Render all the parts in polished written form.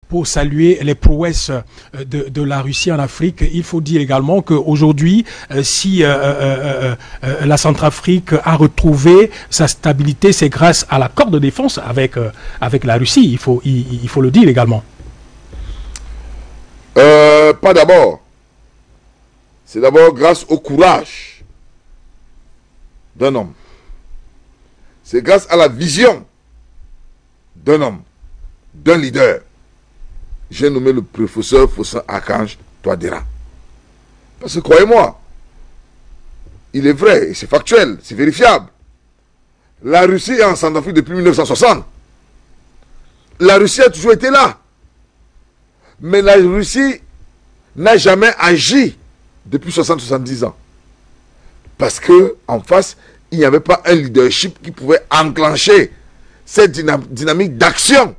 pour saluer les prouesses de la Russie en Afrique. Il faut dire également qu'aujourd'hui, si la Centrafrique a retrouvé sa stabilité, c'est grâce à l'accord de défense avec la Russie. Il faut le dire également. Pas d'abord. C'est d'abord grâce au courage d'un homme. C'est grâce à la vision d'un homme, d'un leader. J'ai nommé le professeur Faustin Archange Touadéra. Parce que croyez-moi, il est vrai, et c'est factuel, c'est vérifiable. La Russie est en Centrafrique depuis 1960. La Russie a toujours été là. Mais la Russie n'a jamais agi depuis 60-70 ans. Parce que en face, il n'y avait pas un leadership qui pouvait enclencher cette dynamique d'action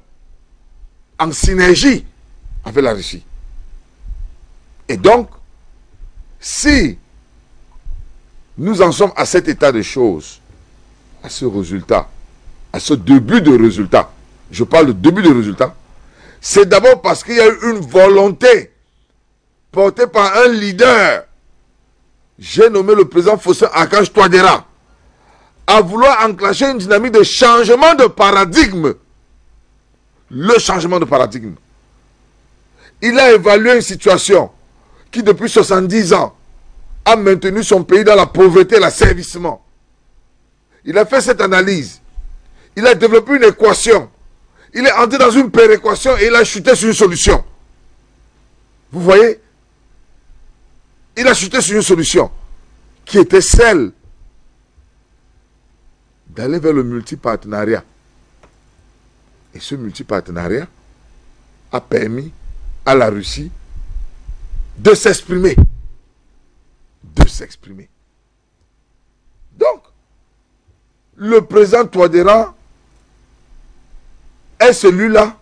en synergie avec la Russie. Et donc, si nous en sommes à cet état de choses, à ce résultat, à ce début de résultat, je parle de début de résultat, c'est d'abord parce qu'il y a eu une volonté portée par un leader. J'ai nommé le président Faustin Archange Touadéra à vouloir enclencher une dynamique de changement de paradigme. Le changement de paradigme. Il a évalué une situation qui depuis 70 ans a maintenu son pays dans la pauvreté et l'asservissement. Il a fait cette analyse. Il a développé une équation. Il est entré dans une péréquation et il a chuté sur une solution. Vous voyez? Il a chuté sur une solution qui était celle d'aller vers le multipartenariat. Et ce multipartenariat a permis à la Russie de s'exprimer. De s'exprimer. Donc, le président Touadéra est celui-là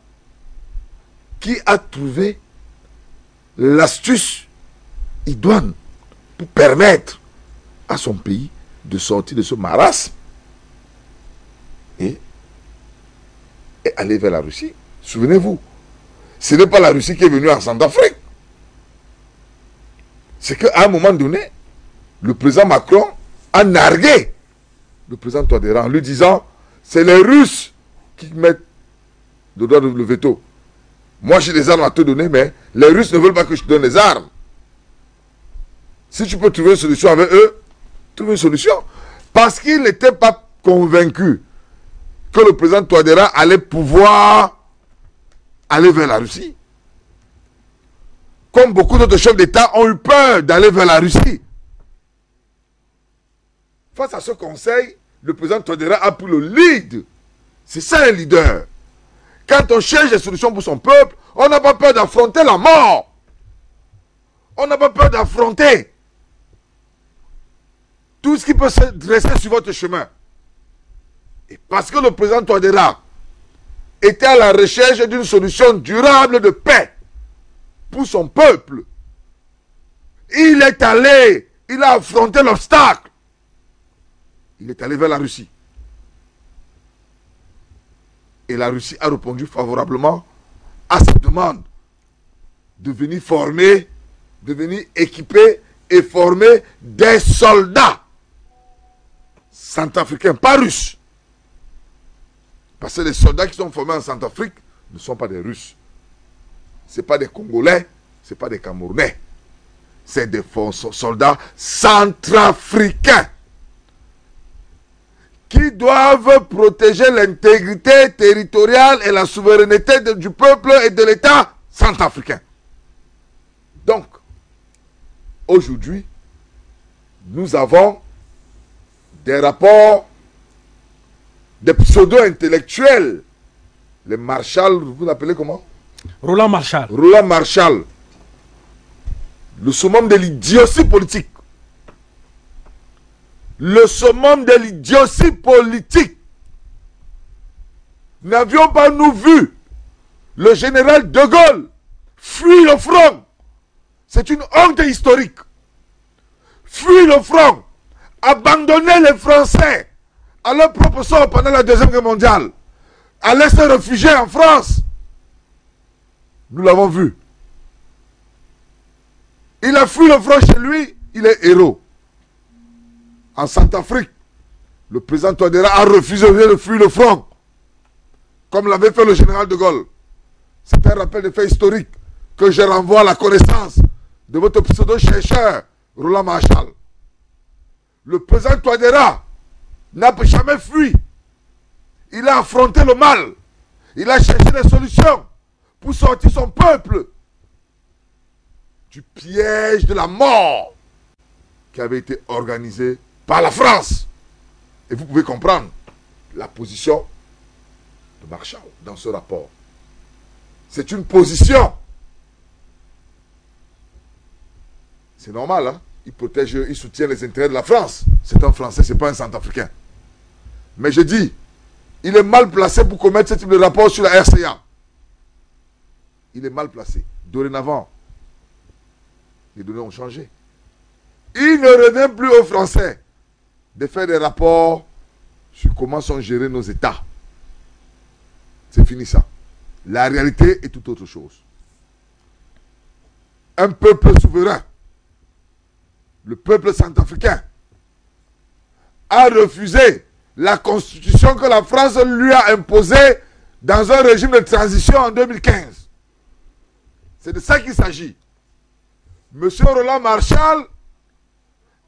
qui a trouvé l'astuce idoine pour permettre à son pays de sortir de ce marasme et aller vers la Russie. Souvenez-vous, ce n'est pas la Russie qui est venue en Centrafrique. C'est qu'à un moment donné, le président Macron a nargué le président Touadéra en lui disant c'est les Russes qui mettent le droit de le veto. Moi j'ai des armes à te donner, mais les Russes ne veulent pas que je te donne les armes. Si tu peux trouver une solution avec eux, trouve une solution. Parce qu'il n'était pas convaincu que le président Touadéra allait pouvoir aller vers la Russie. Comme beaucoup d'autres chefs d'État ont eu peur d'aller vers la Russie. Face à ce conseil, le président Touadéra a pris le lead. C'est ça un leader. Quand on cherche des solutions pour son peuple, on n'a pas peur d'affronter la mort. On n'a pas peur d'affronter tout ce qui peut se dresser sur votre chemin. Et parce que le président Touadéra était à la recherche d'une solution durable de paix pour son peuple, il est allé, il a affronté l'obstacle. Il est allé vers la Russie. Et la Russie a répondu favorablement à cette demande de venir former, de venir équiper et former des soldats centrafricains, pas russes. Parce que les soldats qui sont formés en Centrafrique ne sont pas des Russes. Ce n'est pas des Congolais, ce n'est pas des Camerounais. C'est des soldats centrafricains qui doivent protéger l'intégrité territoriale et la souveraineté du peuple et de l'État centrafricain. Donc, aujourd'hui, nous avons des rapports, des pseudo-intellectuels. Les Marshall, vous l'appelez comment? Roland Marshall. Roland Marshall. Le summum de l'idiotie politique. Le summum de l'idiotie politique. N'avions pas nous vu le général de Gaulle fuir le front? C'est une honte historique. Fuir le front, abandonner les Français à leur propre sort pendant la Deuxième Guerre mondiale, aller se réfugier en France. Nous l'avons vu. Il a fui le front chez lui, il est héros. En Centrafrique, le président Touadéra a refusé de fuir le front, comme l'avait fait le général de Gaulle. C'est un rappel de fait historique que je renvoie à la connaissance de votre pseudo-chercheur, Roland Marshall. Le président Touadéra n'a jamais fui. Il a affronté le mal. Il a cherché des solutions pour sortir son peuple du piège de la mort qui avait été organisé par la France. Et vous pouvez comprendre la position de Marshall dans ce rapport. C'est une position. C'est normal, hein? Il protège, il soutient les intérêts de la France. C'est un Français, c'est pas un Centrafricain. Mais je dis, il est mal placé pour commettre ce type de rapport sur la RCA. Il est mal placé. Dorénavant, les données ont changé. Il ne revient plus aux Français de faire des rapports sur comment sont gérés nos États. C'est fini ça. La réalité est tout autre chose. Un peuple souverain, le peuple centrafricain, a refusé la constitution que la France lui a imposée dans un régime de transition en 2015. C'est de ça qu'il s'agit. Monsieur Roland Marshall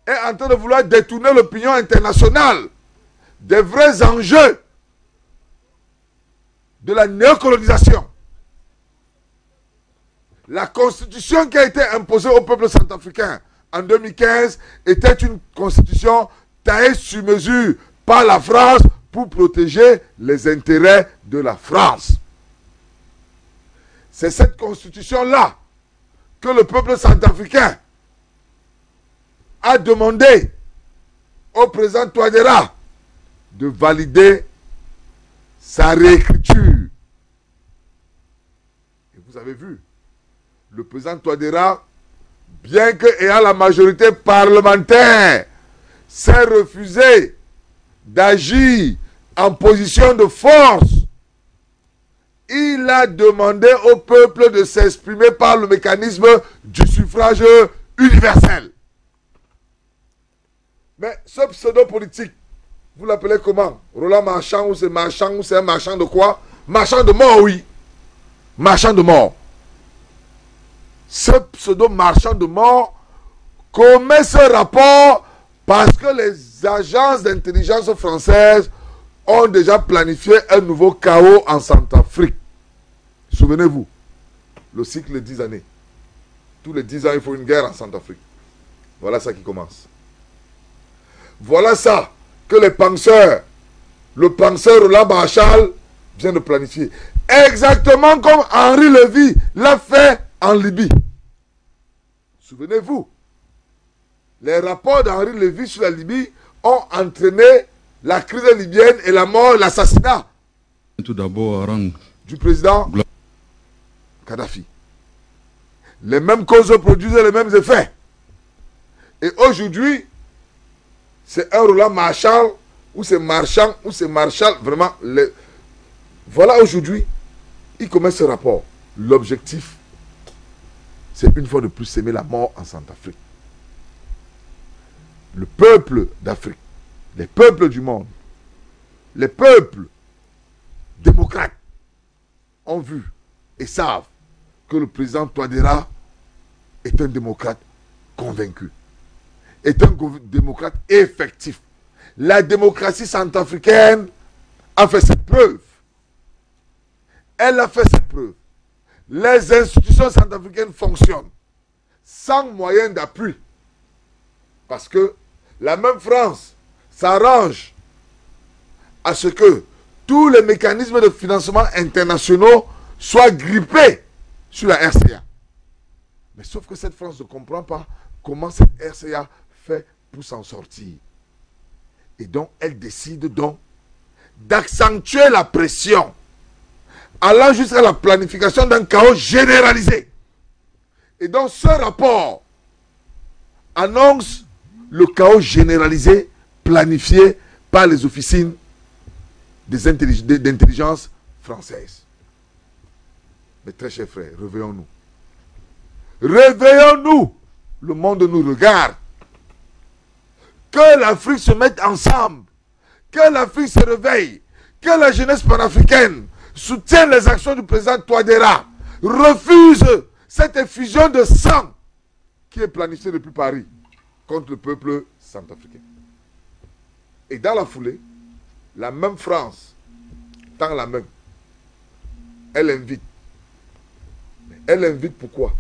est en train de vouloir détourner l'opinion internationale des vrais enjeux de la néocolonisation. La constitution qui a été imposée au peuple centrafricain en 2015 était une constitution taillée sur mesure par la France pour protéger les intérêts de la France. C'est cette constitution-là que le peuple centrafricain a demandé au président Touadéra de valider sa réécriture. Et vous avez vu, le président Touadéra, bien qu'ayant la majorité parlementaire, s'est refusé d'agir en position de force. Il a demandé au peuple de s'exprimer par le mécanisme du suffrage universel. Mais ce pseudo-politique, vous l'appelez comment? Roland Marchand, ou c'est un marchand de quoi? Marchand de mort, oui. Marchand de mort. Ce pseudo-marchand de mort commet ce rapport parce que les agences d'intelligence françaises ont déjà planifié un nouveau chaos en Centrafrique. Souvenez-vous, le cycle de 10 années. Tous les 10 ans, il faut une guerre en Centrafrique. Voilà ça qui commence. Voilà ça que les penseurs, le penseur Roland Marshall vient de planifier. Exactement comme Henri Lévy l'a fait en Libye. Souvenez-vous, les rapports d'Henri Lévy sur la Libye ont entraîné la crise libyenne et la mort et l'assassinat tout d'abord du président Kadhafi. Les mêmes causes produisent les mêmes effets. Et aujourd'hui, c'est un Roland Marshall, ou c'est Marchand, ou c'est Marshall, vraiment. Voilà aujourd'hui, il commet ce rapport. L'objectif, c'est une fois de plus s'aimer la mort en Centrafrique. Le peuple d'Afrique, les peuples du monde, les peuples démocrates ont vu et savent que le président Touadéra est un démocrate convaincu, est un démocrate effectif. La démocratie centrafricaine a fait ses preuves. Elle a fait ses preuves. Les institutions centrafricaines fonctionnent sans moyen d'appui. Parce que la même France s'arrange à ce que tous les mécanismes de financement internationaux soient grippés sur la RCA. Mais sauf que cette France ne comprend pas comment cette RCA fait pour s'en sortir. Et donc, elle décide donc d'accentuer la pression, allant jusqu'à la planification d'un chaos généralisé. Et donc, ce rapport annonce le chaos généralisé planifié par les officines d'intelligence françaises. Mes très chers frères, réveillons-nous. Réveillons-nous. Le monde nous regarde. Que l'Afrique se mette ensemble. Que l'Afrique se réveille. Que la jeunesse panafricaine soutienne les actions du président Touadéra. Refuse cette effusion de sang qui est planifiée depuis Paris contre le peuple centrafricain. Et dans la foulée, la même France tend la main. Elle invite. Elle invite pourquoi?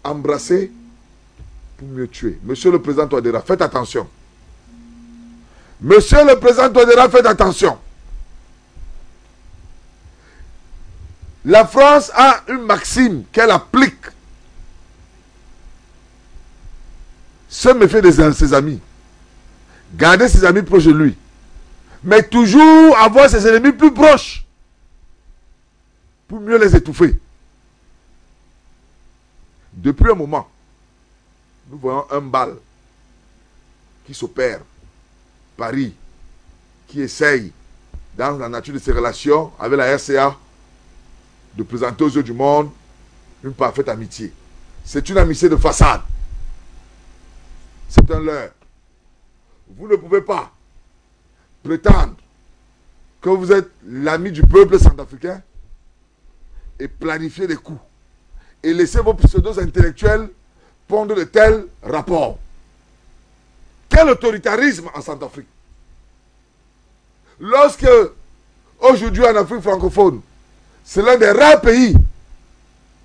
Embrasser pour mieux tuer. Monsieur le président Touadéra, faites attention. Monsieur le président Touadéra, faites attention. La France a une maxime qu'elle applique. Se méfier de ses amis. Garder ses amis proches de lui. Mais toujours avoir ses ennemis plus proches. Pour mieux les étouffer. Depuis un moment, nous voyons un bal qui s'opère. Paris, qui essaye, dans la nature de ses relations avec la RCA, de présenter aux yeux du monde une parfaite amitié. C'est une amitié de façade. C'est un leurre. Vous ne pouvez pas prétendre que vous êtes l'ami du peuple centrafricain et planifier des coups et laisser vos pseudos intellectuels pondre de tels rapports. Quel autoritarisme en Centrafrique? Lorsque, aujourd'hui en Afrique francophone, c'est l'un des rares pays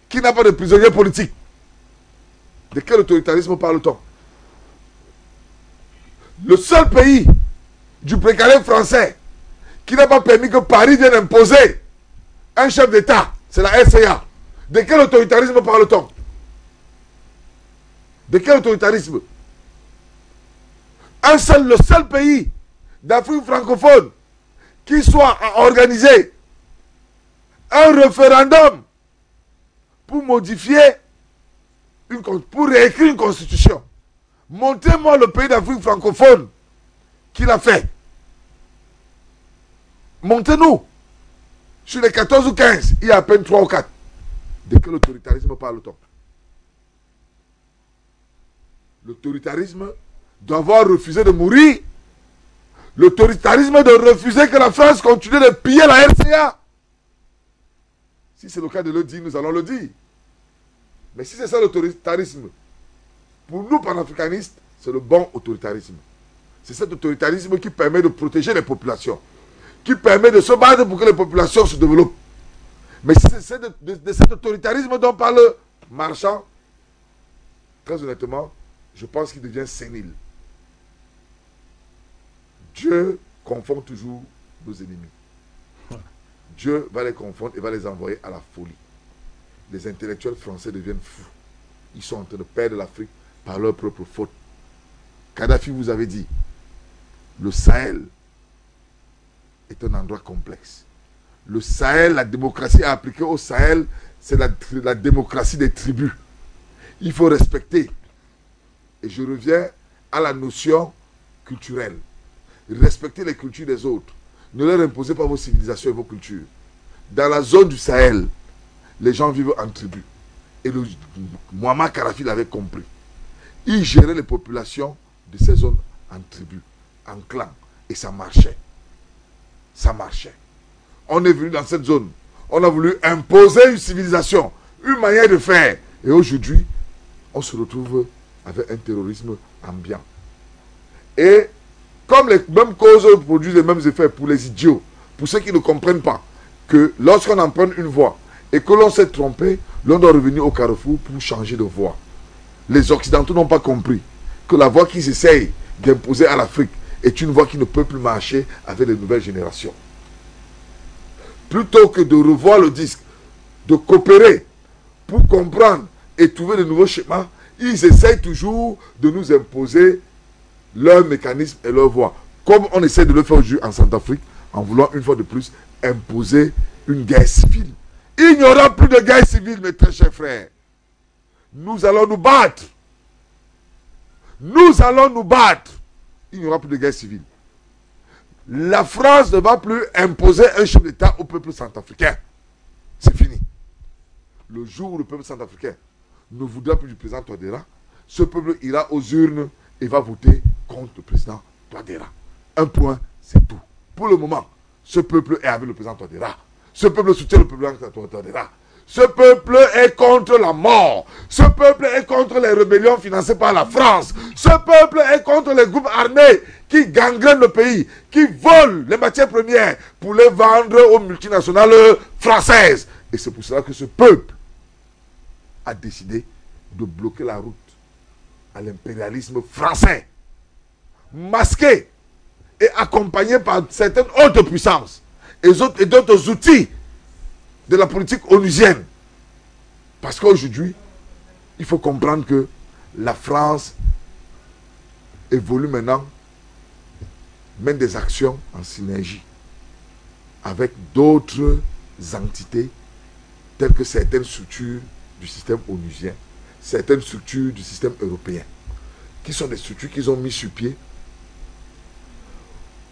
qui n'a pas de prisonniers politiques. De quel autoritarisme parle-t-on? Le seul pays du précaré français qui n'a pas permis que Paris vienne imposer un chef d'État, c'est la RCA. De quel autoritarisme parle-t-on? De quel autoritarisme? Le seul pays d'Afrique francophone qui soit à organiser un référendum pour modifier, pour réécrire une constitution. Montrez-moi le pays d'Afrique francophone qui l'a fait. Montrez-nous. Sur les 14 ou 15, il y a à peine 3 ou 4. De quel autoritarisme parle-t-on? L'autoritarisme d'avoir refusé de mourir. L'autoritarisme de refuser que la France continue de piller la RCA. Si c'est le cas de le dire, nous allons le dire. Mais si c'est ça l'autoritarisme, pour nous panafricanistes, c'est le bon autoritarisme. C'est cet autoritarisme qui permet de protéger les populations, qui permet de se battre pour que les populations se développent. Mais si c'est de cet autoritarisme dont parle Marchand, très honnêtement, je pense qu'il devient sénile. Dieu confond toujours nos ennemis. Dieu va les confondre et va les envoyer à la folie. Les intellectuels français deviennent fous. Ils sont en train de perdre l'Afrique par leur propre faute. Kadhafi vous avait dit, le Sahel est un endroit complexe. Le Sahel, la démocratie appliquée au Sahel, c'est la démocratie des tribus. Il faut respecter. Et je reviens à la notion culturelle. Respectez les cultures des autres. Ne leur imposez pas vos civilisations et vos cultures. Dans la zone du Sahel, les gens vivent en tribu. Et Muammar Kadhafi l'avait compris. Il gérait les populations de ces zones en tribu, en clan. Et ça marchait. Ça marchait. On est venu dans cette zone. On a voulu imposer une civilisation, une manière de faire. Et aujourd'hui, on se retrouve avec un terrorisme ambiant. Et comme les mêmes causes produisent les mêmes effets pour les idiots, pour ceux qui ne comprennent pas que lorsqu'on emprunte une voie et que l'on s'est trompé, l'on doit revenir au carrefour pour changer de voie. Les Occidentaux n'ont pas compris que la voie qu'ils essayent d'imposer à l'Afrique est une voie qui ne peut plus marcher avec les nouvelles générations. Plutôt que de revoir le disque, de coopérer pour comprendre et trouver de nouveaux schémas, ils essayent toujours de nous imposer leurs mécanismes et leurs voies. Comme on essaie de le faire aujourd'hui en Centrafrique, en voulant une fois de plus imposer une guerre civile. Il n'y aura plus de guerre civile, mes très chers frères. Nous allons nous battre. Nous allons nous battre. Il n'y aura plus de guerre civile. La France ne va plus imposer un chef d'État au peuple centrafricain. C'est fini. le jour où le peuple centrafricain ne voudra plus du président Touadéra, ce peuple ira aux urnes et va voter contre le président Touadéra. Un point, c'est tout. Pour le moment, ce peuple est avec le président Touadéra. Ce peuple soutient le président Touadéra. Ce peuple est contre la mort. Ce peuple est contre les rébellions financées par la France. Ce peuple est contre les groupes armés qui gangrènent le pays, qui volent les matières premières pour les vendre aux multinationales françaises. Et c'est pour cela que ce peuple a décidé de bloquer la route à l'impérialisme français, masqué et accompagné par certaines autres puissances et d'autres outils de la politique onusienne. Parce qu'aujourd'hui, il faut comprendre que la France évolue maintenant, mène des actions en synergie avec d'autres entités telles que certaines structures du système onusien, certaines structures du système européen, qui sont des structures qu'ils ont mis sur pied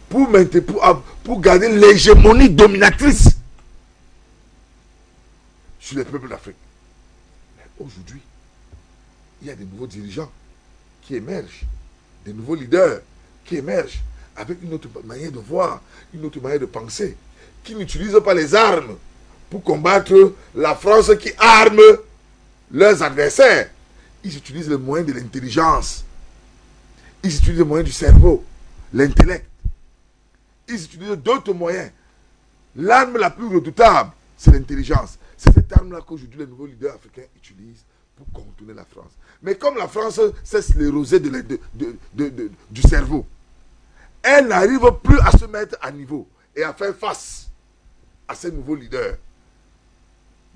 pour garder l'hégémonie dominatrice sur les peuples d'Afrique. Mais aujourd'hui, il y a des nouveaux dirigeants qui émergent, des nouveaux leaders qui émergent avec une autre manière de voir, une autre manière de penser, qui n'utilisent pas les armes pour combattre la France qui arme leurs adversaires. Ils utilisent les moyens de l'intelligence. Ils utilisent les moyens du cerveau, l'intellect. Ils utilisent d'autres moyens. L'arme la plus redoutable, c'est l'intelligence. C'est cette arme-là qu'aujourd'hui les nouveaux leaders africains utilisent pour contourner la France. Mais comme la France s'est sclérosée du cerveau, elle n'arrive plus à se mettre à niveau et à faire face à ces nouveaux leaders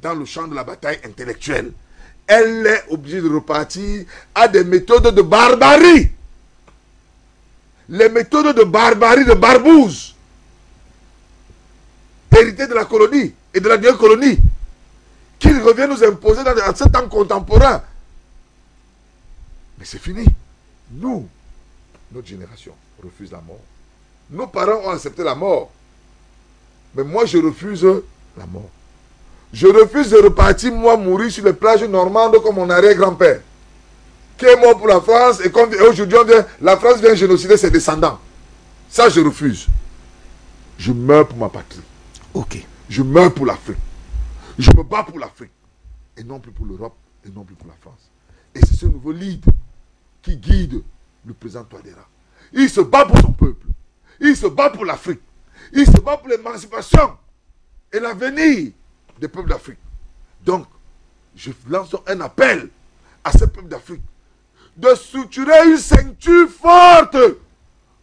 dans le champ de la bataille intellectuelle. Elle est obligée de repartir à des méthodes de barbarie. Les méthodes de barbarie de Barbouze, héritées de la colonie et de la dernière colonie, qu'il revient nous imposer dans ce temps contemporain. Mais c'est fini. Nous, notre génération, refuse la mort. Nos parents ont accepté la mort. Mais moi, je refuse la mort. Je refuse de repartir, moi, mourir sur les plages normandes comme mon arrière-grand-père, qui est mort pour la France, et aujourd'hui, la France vient génocider ses descendants. Ça, je refuse. Je meurs pour ma patrie. Ok. Je meurs pour l'Afrique. Je me bats pour l'Afrique. Et non plus pour l'Europe, et non plus pour la France. Et c'est ce nouveau lead qui guide le président Touadéra. Il se bat pour son peuple. Il se bat pour l'Afrique. Il se bat pour l'émancipation et l'avenir des peuples d'Afrique. Donc, je lance un appel à ces peuples d'Afrique de structurer une ceinture forte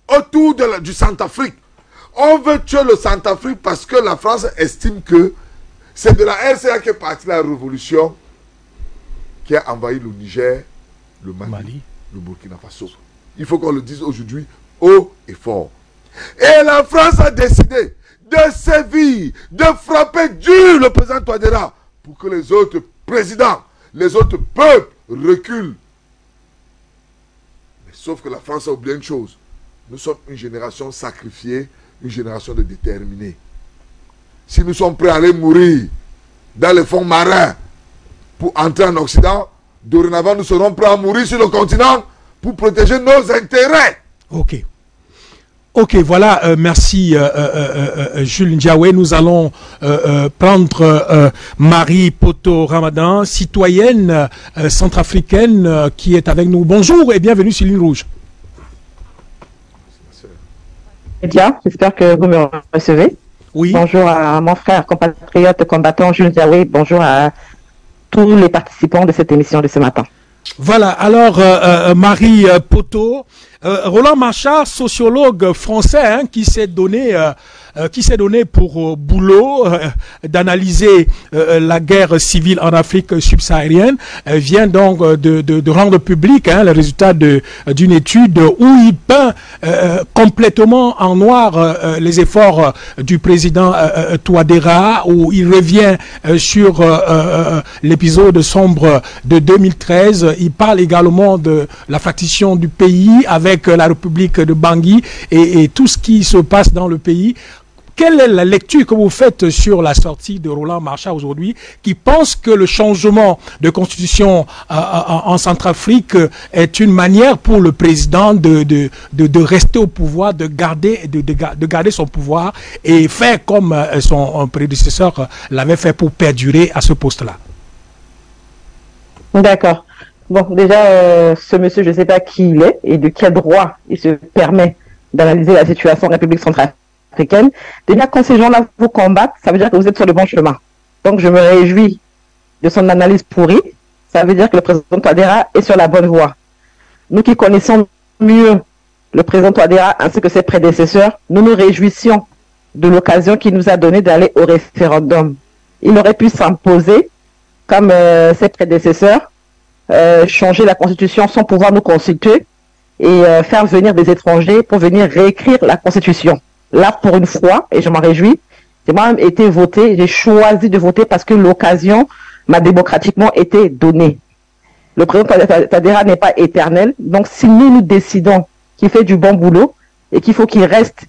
autour du Centrafrique. On veut tuer le Centrafrique parce que la France estime que c'est de la RCA qu'est partie la révolution qui a envahi le Niger, le Mali, le Burkina Faso. Il faut qu'on le dise aujourd'hui haut et fort. Et la France a décidé de sévir, de frapper dur le président Touadéra pour que les autres présidents, les autres peuples reculent. Mais sauf que la France a oublié une chose. Nous sommes une génération sacrifiée, une génération de déterminés. Si nous sommes prêts à aller mourir dans les fonds marins pour entrer en Occident, dorénavant nous serons prêts à mourir sur le continent pour protéger nos intérêts. Ok. Ok, voilà, merci Jules Ndiawe. Nous allons prendre Marie Poto Ramadan, citoyenne centrafricaine qui est avec nous. Bonjour et bienvenue sur Ligne Rouge. Bien, j'espère que vous me recevez. Oui. Bonjour à mon frère, compatriote, combattant Jules Ndiawe. Bonjour à tous les participants de cette émission de ce matin. Voilà, alors Marie Poto, Roland Marchard, sociologue français, hein, qui s'est donné pour boulot d'analyser la guerre civile en Afrique subsaharienne, vient donc de rendre public le résultat d'une étude où il peint complètement en noir les efforts du président Touadéra, où il revient sur l'épisode sombre de 2013. Il parle également de la fractition du pays avec la République de Bangui et tout ce qui se passe dans le pays. quelle est la lecture que vous faites sur la sortie de Roland Marchal aujourd'hui, qui pense que le changement de constitution en Centrafrique est une manière pour le président de rester au pouvoir, de garder son pouvoir et faire comme son prédécesseur l'avait fait pour perdurer à ce poste-là? D'accord. Bon, déjà, ce monsieur, je ne sais pas qui il est et de quel droit il se permet d'analyser la situation en République centrafricaine. Déjà, quand ces gens-là vous combattent, ça veut dire que vous êtes sur le bon chemin. Donc, je me réjouis de son analyse pourrie. Ça veut dire que le président Touadéra est sur la bonne voie. Nous qui connaissons mieux le président Touadéra ainsi que ses prédécesseurs, nous nous réjouissions de l'occasion qu'il nous a donnée d'aller au référendum. Il aurait pu s'imposer comme ses prédécesseurs, changer la constitution sans pouvoir nous consulter et faire venir des étrangers pour venir réécrire la constitution. Là, pour une fois, et je m'en réjouis, j'ai moi-même été voté, j'ai choisi de voter parce que l'occasion m'a démocratiquement été donnée. Le président Touadéra n'est pas éternel, donc si nous décidons qu'il fait du bon boulot et qu'il faut qu'il reste,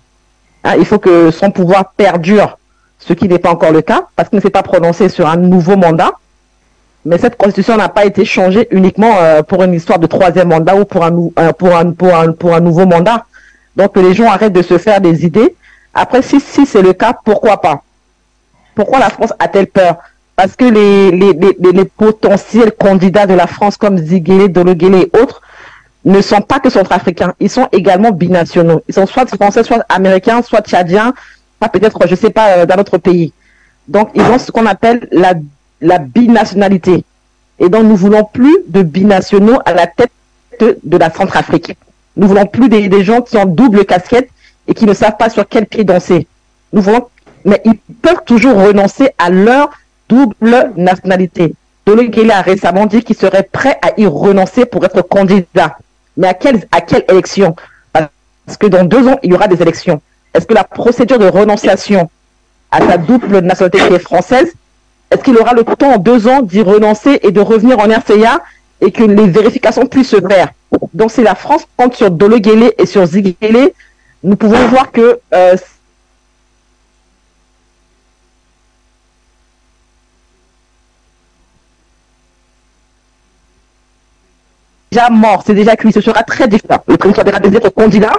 hein, il faut que son pouvoir perdure, ce qui n'est pas encore le cas, parce qu'il ne s'est pas prononcé sur un nouveau mandat. Mais cette constitution n'a pas été changée uniquement pour une histoire de troisième mandat ou pour un nouveau mandat. Donc les gens arrêtent de se faire des idées. Après, si c'est le cas, pourquoi pas? Pourquoi la France a-t-elle peur? Parce que les potentiels candidats de la France comme Ziguélé, Dologuélé et autres ne sont pas que centrafricains. Ils sont également binationaux. Ils sont soit français, soit américains, soit tchadiens, soit peut-être, je ne sais pas, dans notre pays. Donc ils ont ce qu'on appelle la binationalité. Et donc, nous voulons plus de binationaux à la tête de la Centrafrique. Nous voulons plus des gens qui ont double casquette et qui ne savent pas sur quel pied danser. Nous voulons, mais ils peuvent toujours renoncer à leur double nationalité. Dologuélé a récemment dit qu'il serait prêt à y renoncer pour être candidat. Mais à quelle élection? Parce que dans 2 ans, il y aura des élections. Est-ce que la procédure de renonciation à sa double nationalité qui est française, est-ce qu'il aura le temps en 2 ans d'y renoncer et de revenir en RCA et que les vérifications puissent se faire? Donc si la France compte sur Dologuélé et sur Ziguélé, nous pouvons voir que déjà mort, c'est déjà cuit, ce sera très différent. Le président Touadéra désire être candidat,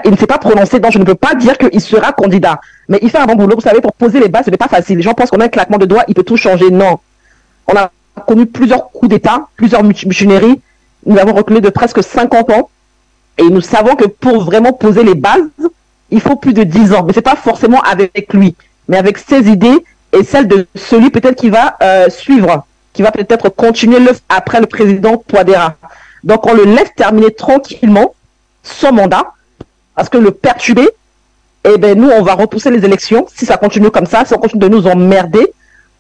il ne s'est pas prononcé, donc je ne peux pas dire qu'il sera candidat. Mais il fait un bon boulot, vous savez, pour poser les bases, ce n'est pas facile. Les gens pensent qu'on a un claquement de doigts, il peut tout changer. Non. On a connu plusieurs coups d'État, plusieurs mutineries. Nous avons reculé de presque 50 ans. Et nous savons que pour vraiment poser les bases, il faut plus de 10 ans. Mais ce n'est pas forcément avec lui, mais avec ses idées et celles de celui peut-être qui va suivre, qui va peut-être continuer l'œuvre après le président Touadéra. Donc on le laisse terminer tranquillement son mandat, parce que le perturber, eh ben nous on va repousser les élections si ça continue comme ça, si on continue de nous emmerder.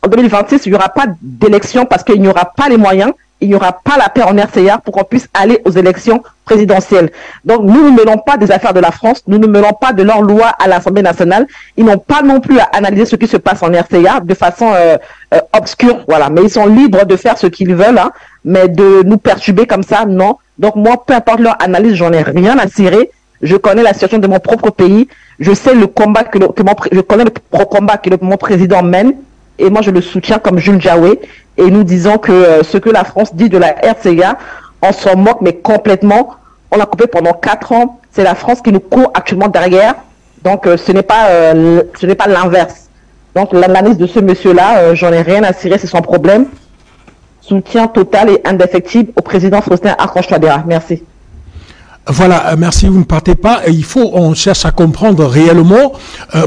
En 2026, il n'y aura pas d'élection parce qu'il n'y aura pas les moyens, il n'y aura pas la paix en RCA pour qu'on puisse aller aux élections présidentielles. Donc nous ne mêlons pas des affaires de la France, nous ne mêlons pas de leurs lois à l'Assemblée nationale. Ils n'ont pas non plus à analyser ce qui se passe en RCA de façon obscure, voilà. Mais ils sont libres de faire ce qu'ils veulent, hein, mais de nous perturber comme ça, non. Donc moi, peu importe leur analyse, j'en ai rien à cirer. Je connais la situation de mon propre pays. Je sais le combat je connais le combat que mon président mène. Et moi, je le soutiens comme Jules Diawé. Et nous disons que ce que la France dit de la RCA, on s'en moque, mais complètement. On l'a coupé pendant 4 ans. C'est la France qui nous court actuellement derrière. Donc, ce n'est pas l'inverse. Donc, l'analyse de ce monsieur-là, j'en ai rien à cirer, c'est son problème. Soutien total et indéfectible au président Faustin Archange Touadéra. Merci. Voilà, merci, vous ne partez pas. On cherche à comprendre réellement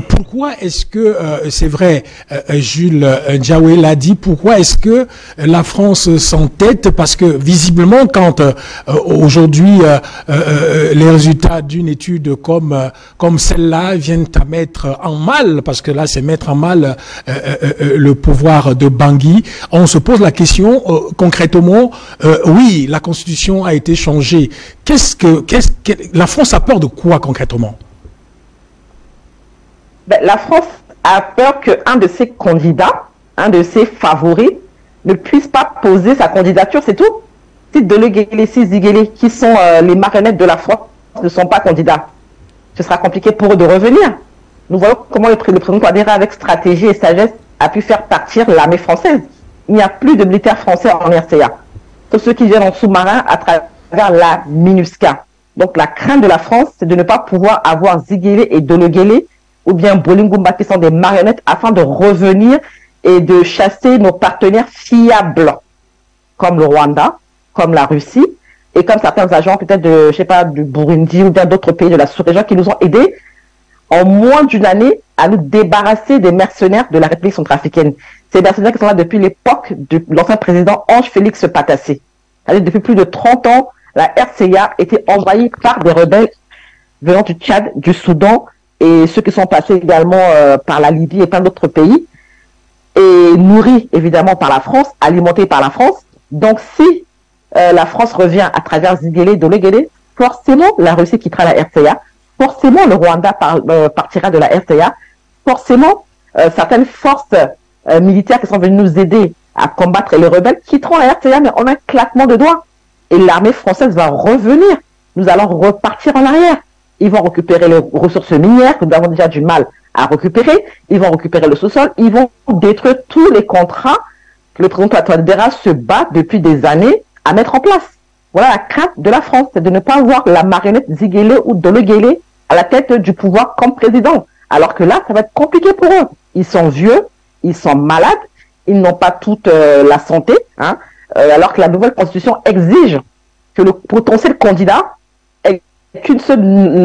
pourquoi est-ce que, c'est vrai, Jules Diawé l'a dit, pourquoi est-ce que la France s'entête? Parce que visiblement, quand aujourd'hui les résultats d'une étude comme celle-là viennent à mettre en mal, parce que là c'est mettre en mal le pouvoir de Bangui, on se pose la question concrètement, oui, la Constitution a été changée. La France a peur de quoi concrètement? La France a peur qu'un de ses candidats, un de ses favoris, ne puisse pas poser sa candidature, c'est tout. Si Dologuélé, si Ziguélé, qui sont les marionnettes de la France, ne sont pas candidats, ce sera compliqué pour eux de revenir. Nous voyons comment le président Touadéra, avec stratégie et sagesse, a pu faire partir l'armée française. Il n'y a plus de militaires français en RCA. Tous ceux qui viennent en sous-marin à travers la MINUSCA. Donc la crainte de la France, c'est de ne pas pouvoir avoir Ziguélé et Dologuélé ou bien Bolingumba qui sont des marionnettes afin de revenir et de chasser nos partenaires fiables comme le Rwanda, comme la Russie et comme certains agents peut-être de, je sais pas, du Burundi ou bien d'autres pays de la sous-région qui nous ont aidés en moins d'une année à nous débarrasser des mercenaires de la République centrafricaine. Ces mercenaires qui sont là depuis l'époque de l'ancien président Ange Félix Patassé. C'est-à-dire depuis plus de 30 ans, la RCA était envahie par des rebelles venant du Tchad, du Soudan et ceux qui sont passés également par la Libye et plein d'autres pays et nourris évidemment par la France, alimentés par la France. Donc si la France revient à travers Ziguélé, Dologuélé, forcément la Russie quittera la RCA, forcément le Rwanda partira de la RCA, forcément certaines forces militaires qui sont venues nous aider à combattre les rebelles quitteront la RCA, mais en un claquement de doigts. Et l'armée française va revenir. Nous allons repartir en arrière. Ils vont récupérer les ressources minières que nous avons déjà du mal à récupérer. Ils vont récupérer le sous-sol. Ils vont détruire tous les contrats que le président Touadéra se bat depuis des années à mettre en place. Voilà la crainte de la France, c'est de ne pas voir la marionnette Ziguélé ou Dologuélé à la tête du pouvoir comme président. Alors que là, ça va être compliqué pour eux. Ils sont vieux, ils sont malades, ils n'ont pas toute la santé, hein, alors que la nouvelle constitution exige que le potentiel candidat ait qu'une seule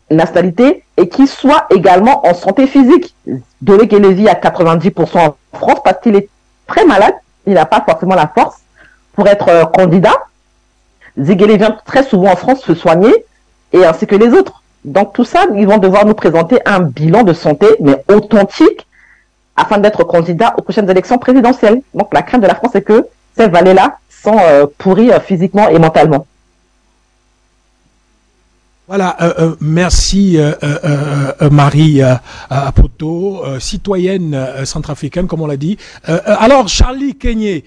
nationalité et qu'il soit également en santé physique. Dologuélé vit à 90% en France parce qu'il est très malade, il n'a pas forcément la force pour être candidat. Ziguélé vient très souvent en France se soigner, et ainsi que les autres. Donc tout ça, ils vont devoir nous présenter un bilan de santé, mais authentique, afin d'être candidat aux prochaines élections présidentielles. Donc la crainte de la France, c'est que ces vallées-là sont pourries physiquement et mentalement. Voilà, merci Marie Poto, citoyenne centrafricaine, comme on l'a dit. Alors Charlie Kenyé,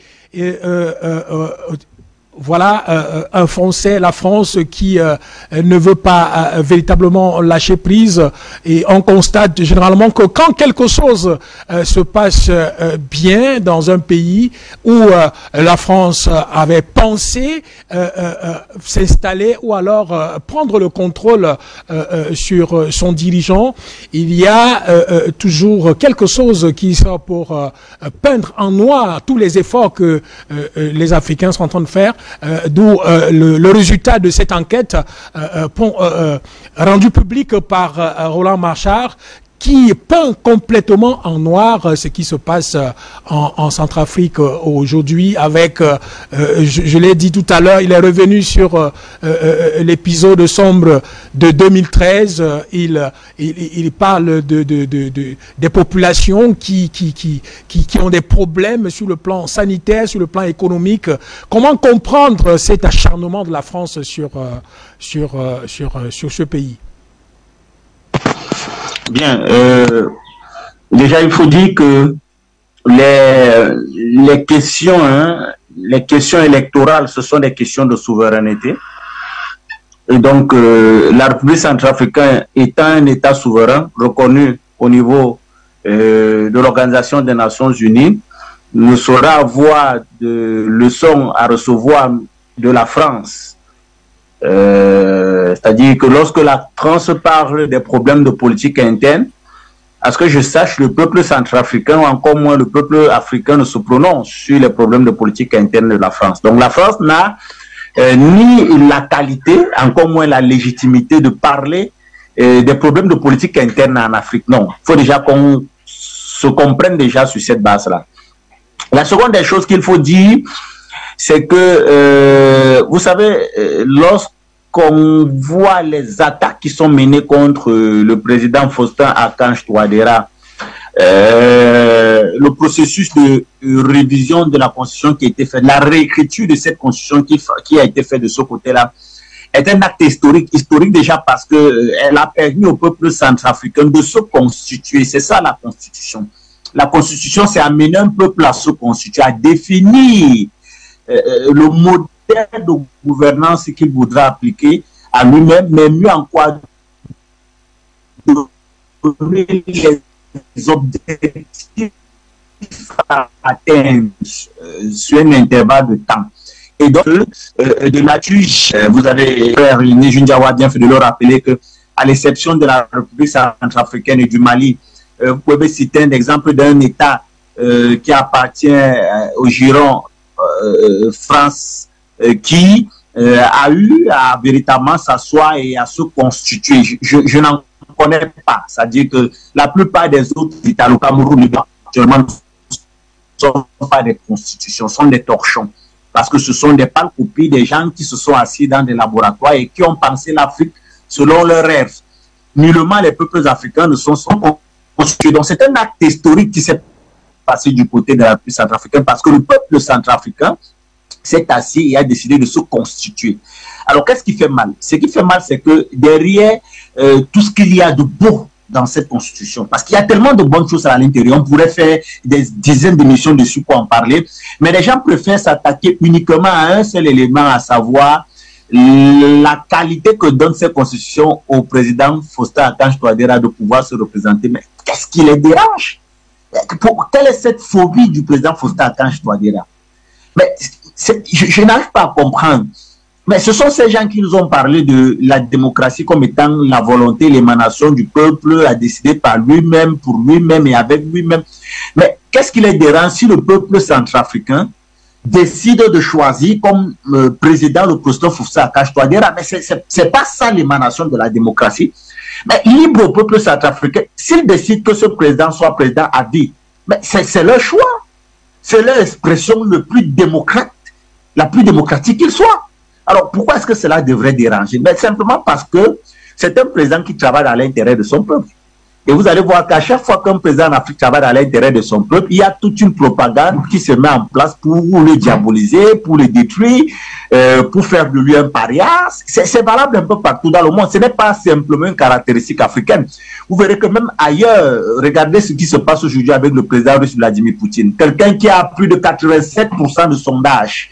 voilà un Français, la France qui ne veut pas véritablement lâcher prise, et on constate généralement que quand quelque chose se passe bien dans un pays où la France avait pensé s'installer ou alors prendre le contrôle sur son dirigeant, il y a toujours quelque chose qui sort pour peindre en noir tous les efforts que les Africains sont en train de faire. D'où le résultat de cette enquête rendu public par Roland Marchard, qui peint complètement en noir ce qui se passe en Centrafrique aujourd'hui avec, je l'ai dit tout à l'heure, il est revenu sur l'épisode sombre de 2013, il parle des populations qui ont des problèmes sur le plan sanitaire, sur le plan économique. Comment comprendre cet acharnement de la France sur ce pays? Bien, déjà il faut dire que les questions électorales, ce sont des questions de souveraineté. Et donc la République centrafricaine étant un État souverain reconnu au niveau de l'Organisation des Nations Unies, ne saura avoir de leçons à recevoir de la France. C'est-à-dire que lorsque la France parle des problèmes de politique interne, à ce que je sache, le peuple centrafricain ou encore moins le peuple africain ne se prononce sur les problèmes de politique interne de la France. Donc la France n'a ni la qualité, encore moins la légitimité de parler des problèmes de politique interne en Afrique. Non, il faut déjà qu'on se comprenne déjà sur cette base-là. La seconde des choses qu'il faut dire, c'est que, vous savez, lorsqu'on voit les attaques qui sont menées contre le président Faustin Archange Touadéra, le processus de révision de la Constitution qui a été fait, la réécriture de cette Constitution qui a été fait de ce côté-là, est un acte historique déjà parce que elle a permis au peuple centrafricain de se constituer. C'est ça la Constitution. La Constitution, c'est amener un peuple à se constituer, à définir le modèle de gouvernance qu'il voudra appliquer à lui-même, mais mieux encore donner les objectifs à atteindre sur un intervalle de temps. Et donc, de nature, vous avez, frère Jundiawa bien fait de le rappeler que, à l'exception de la République centrafricaine et du Mali, vous pouvez citer un exemple d'un État qui appartient au giron France, qui a eu à véritablement s'asseoir et à se constituer. Je n'en connais pas. C'est-à-dire que la plupart des autres Italo-Cameroun actuellement ne sont pas des constitutions, sont des torchons. Parce que ce sont des pâles copies des gens qui se sont assis dans des laboratoires et qui ont pensé l'Afrique selon leurs rêves. Nullement les peuples africains ne sont constitués. Donc c'est un acte historique qui s'est passé du côté de la République centrafricaine parce que le peuple centrafricain s'est assis et a décidé de se constituer. Alors qu'est-ce qui fait mal? Ce qui fait mal, c'est que derrière tout ce qu'il y a de beau dans cette constitution, parce qu'il y a tellement de bonnes choses à l'intérieur, on pourrait faire des dizaines d'émissions dessus pour en parler, mais les gens préfèrent s'attaquer uniquement à un seul élément, à savoir la qualité que donne cette constitution au président Faustin Archange Touadéra de pouvoir se représenter. Mais qu'est-ce qui les dérange? Quelle est cette phobie du président Faustin Archange Touadéra? Mais je n'arrive pas à comprendre. Mais ce sont ces gens qui nous ont parlé de la démocratie comme étant la volonté, l'émanation du peuple à décider par lui-même, pour lui-même et avec lui-même. Mais qu'est-ce qui les dérange si le peuple centrafricain décide de choisir comme président le président Faustin Archange Touadéra? Mais c'est pas ça l'émanation de la démocratie. Mais libre au peuple centrafricain, s'ils décident que ce président soit président à vie, mais c'est leur choix. C'est leur expression le plus démocrate, la plus démocratique qu'il soit. Alors, pourquoi est-ce que cela devrait déranger? Mais simplement parce que c'est un président qui travaille à l'intérêt de son peuple. Et vous allez voir qu'à chaque fois qu'un président en Afrique travaille à l'intérêt de son peuple, il y a toute une propagande qui se met en place pour le diaboliser, pour le détruire, pour faire de lui un paria. C'est valable un peu partout dans le monde. Ce n'est pas simplement une caractéristique africaine. Vous verrez que même ailleurs, regardez ce qui se passe aujourd'hui avec le président russe Vladimir Poutine. Quelqu'un qui a plus de 87% de sondage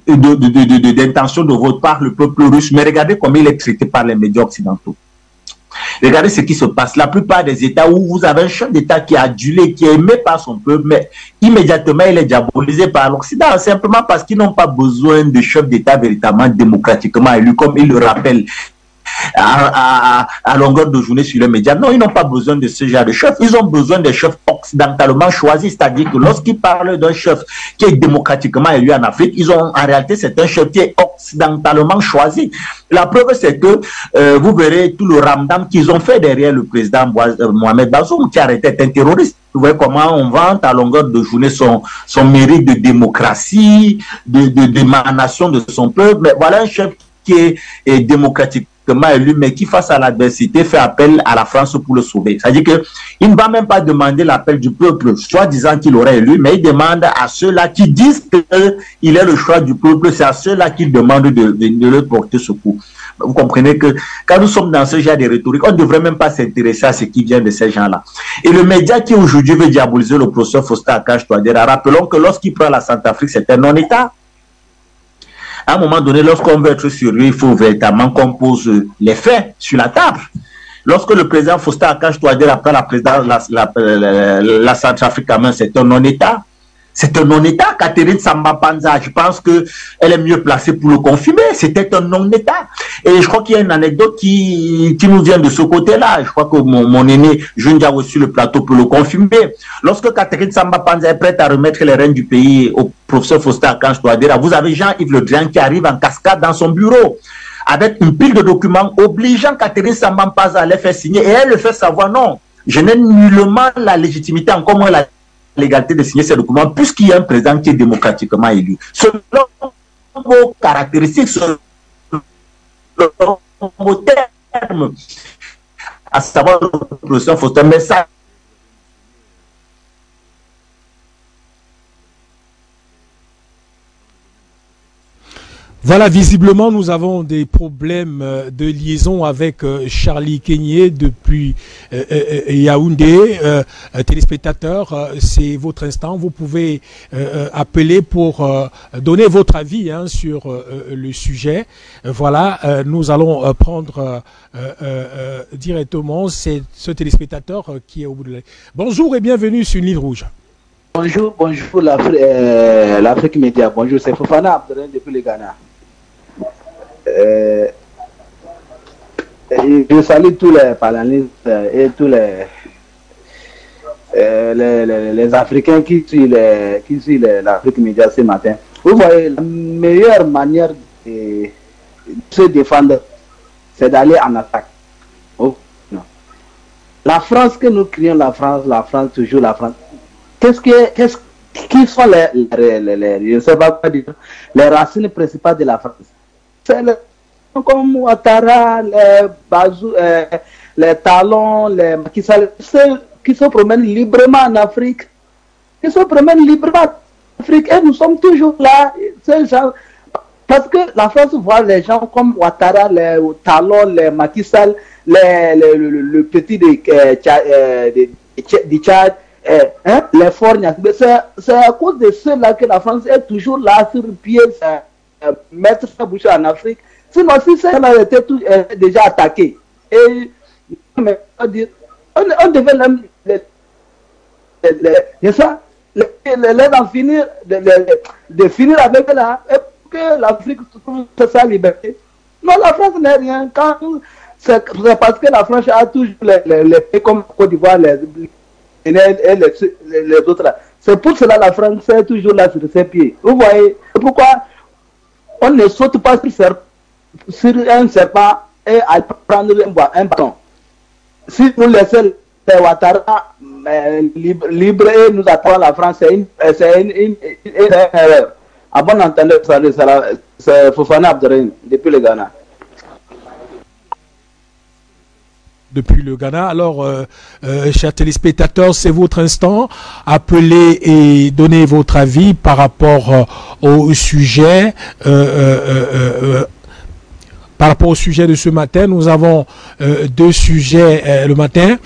d'intention de vote par le peuple russe, mais regardez comment il est traité par les médias occidentaux. Regardez ce qui se passe. La plupart des États où vous avez un chef d'État qui est adulé, qui est aimé par son peuple, mais immédiatement il est diabolisé par l'Occident, simplement parce qu'ils n'ont pas besoin de chef d'État véritablement démocratiquement élu, comme il le rappelle à longueur de journée sur les médias. Non, ils n'ont pas besoin de ce genre de chef. Ils ont besoin des chefs occidentalement choisis, c'est-à-dire que lorsqu'ils parlent d'un chef qui est démocratiquement élu en Afrique, en réalité, c'est un chef qui est occidentalement choisi. La preuve, c'est que vous verrez tout le ramadan qu'ils ont fait derrière le président Mohamed Bazoum, qui arrêtait d'être un terroriste. Vous voyez comment on vante à longueur de journée son mérite de démocratie, d'émanation de son peuple. Mais voilà un chef qui est démocratique élu, mais qui, face à l'adversité, fait appel à la France pour le sauver. C'est-à-dire qu'il ne va même pas demander l'appel du peuple, soit disant qu'il aurait élu, mais il demande à ceux-là qui disent qu'il est le choix du peuple, c'est à ceux-là qu'il demande de leur porter secours. Vous comprenez que quand nous sommes dans ce genre de rhétorique, on ne devrait même pas s'intéresser à ce qui vient de ces gens-là. Et le média qui aujourd'hui veut diaboliser le professeur Faustin Archange Touadéra, rappelons que lorsqu'il prend la Centrafrique, c'est un non-État. À un moment donné, lorsqu'on veut être sur lui, il faut véritablement qu'on pose les faits sur la table. Lorsque le président Faustin Archange Touadéra prend la Centrafrique en main, c'est un non-État. C'est un non-État. Catherine Samba Panza, je pense qu'elle est mieux placée pour le confirmer. C'était un non-État. Et je crois qu'il y a une anecdote qui nous vient de ce côté-là. Je crois que mon aîné Jundia sur le plateau peut le confirmer. Lorsque Catherine Samba Panza est prête à remettre les rênes du pays au professeur Faustin Archange Touadéra, vous avez Jean-Yves Le Drian qui arrive en cascade dans son bureau avec une pile de documents obligeant Catherine Samba Panza à les faire signer. Et elle le fait savoir, non, je n'ai nullement la légitimité, encore moins la légalité de signer ces documents, puisqu'il y a un président qui est démocratiquement élu. Selon vos caractéristiques, selon vos termes, à savoir le professeur Faustin, mais ça Voilà, visiblement, nous avons des problèmes de liaison avec Charlie Kenyé depuis Yaoundé. Téléspectateurs, c'est votre instant. Vous pouvez appeler pour donner votre avis sur le sujet. Voilà, nous allons prendre directement ce téléspectateur qui est au bout de la... Bonjour et bienvenue sur une ligne rouge. Bonjour l'Afrique Média. Bonjour, c'est Fofana Abdelrahim depuis le Ghana. Je salue tous les panélistes et tous les Africains qui suivent l'Afrique Média ce matin. Vous voyez, la meilleure manière de se défendre, c'est d'aller en attaque. Oh, non. La France que nous crions, la France, toujours la France. Qui sont je ne sais pas quoi dire, les racines principales de la France? C'est comme Ouattara, les Bazou, les Talons, les Macky Sall, ceux qui se promènent librement en Afrique. Ils se promènent librement en Afrique et nous sommes toujours là. Ces gens, parce que la France voit les gens comme Ouattara, les Talons, les Macky Sall, le petit du Tchad. Les Forgnas, c'est à cause de ceux-là que la France est toujours là sur pied, mettre sa bouche en Afrique. Sinon, si ceux-là étaient déjà attaqués, et on devait en finir, de finir avec là, et que l'Afrique trouve sa liberté. Non, la France n'est rien. C'est parce que la France a toujours les pays comme Côte d'Ivoire, et les autres là. C'est pour cela que la France est toujours là sur ses pieds. Vous voyez pourquoi on ne saute pas sur un serpent et à prendre un bâton. Si nous laissons les Ouattara libres et nous attaquons la France, c'est une erreur. À bon entendeur, c'est Fofana Abdelrahim depuis le Ghana. Depuis le Ghana. Alors, chers téléspectateurs, c'est votre instant. Appelez et donnez votre avis par rapport au sujet. Par rapport au sujet de ce matin, nous avons deux sujets le matin.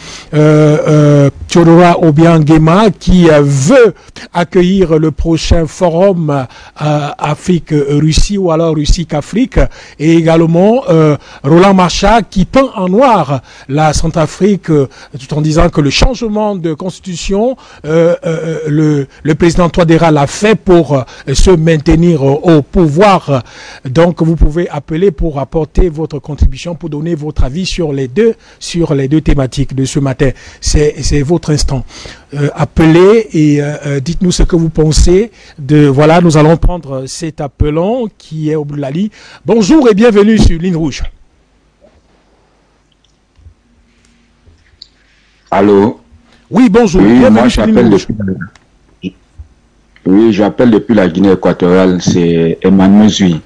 Théodora Obiangema qui veut accueillir le prochain forum Afrique-Russie ou alors Russie-Afrique, et également Roland Marchal qui peint en noir la Centrafrique tout en disant que le changement de constitution, le président Touadéra l'a fait pour se maintenir au pouvoir. Donc vous pouvez appeler pour apporter votre contribution, pour donner votre avis sur les deux thématiques de ce matin. C'est votre instant. Appelez et dites-nous ce que vous pensez de... Voilà, nous allons prendre cet appelant qui est au bout de la ligne. Bonjour et bienvenue sur Ligne Rouge. Allô? Oui, bonjour. Oui, bienvenue moi sur Ligne Rouge. Oui, j'appelle depuis la Guinée équatoriale, c'est Emmanuel Zui.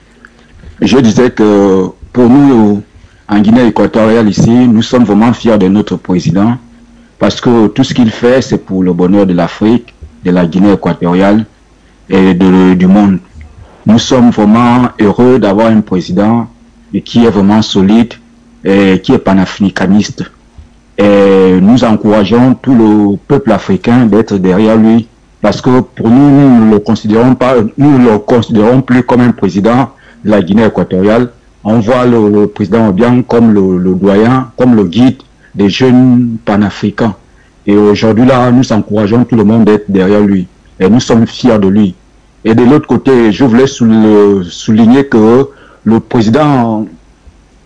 Je disais que pour nous, en Guinée équatoriale ici, nous sommes vraiment fiers de notre président parce que tout ce qu'il fait, c'est pour le bonheur de l'Afrique, de la Guinée équatoriale et du monde. Nous sommes vraiment heureux d'avoir un président qui est vraiment solide et qui est panafricaniste. Et nous encourageons tout le peuple africain d'être derrière lui parce que pour nous, nous ne le considérons plus comme un président de la Guinée équatoriale. On voit le président Obiang comme le doyen, comme le guide des jeunes panafricains. Et aujourd'hui, là, nous encourageons tout le monde d'être derrière lui. Et nous sommes fiers de lui. Et de l'autre côté, je voulais souligner que le président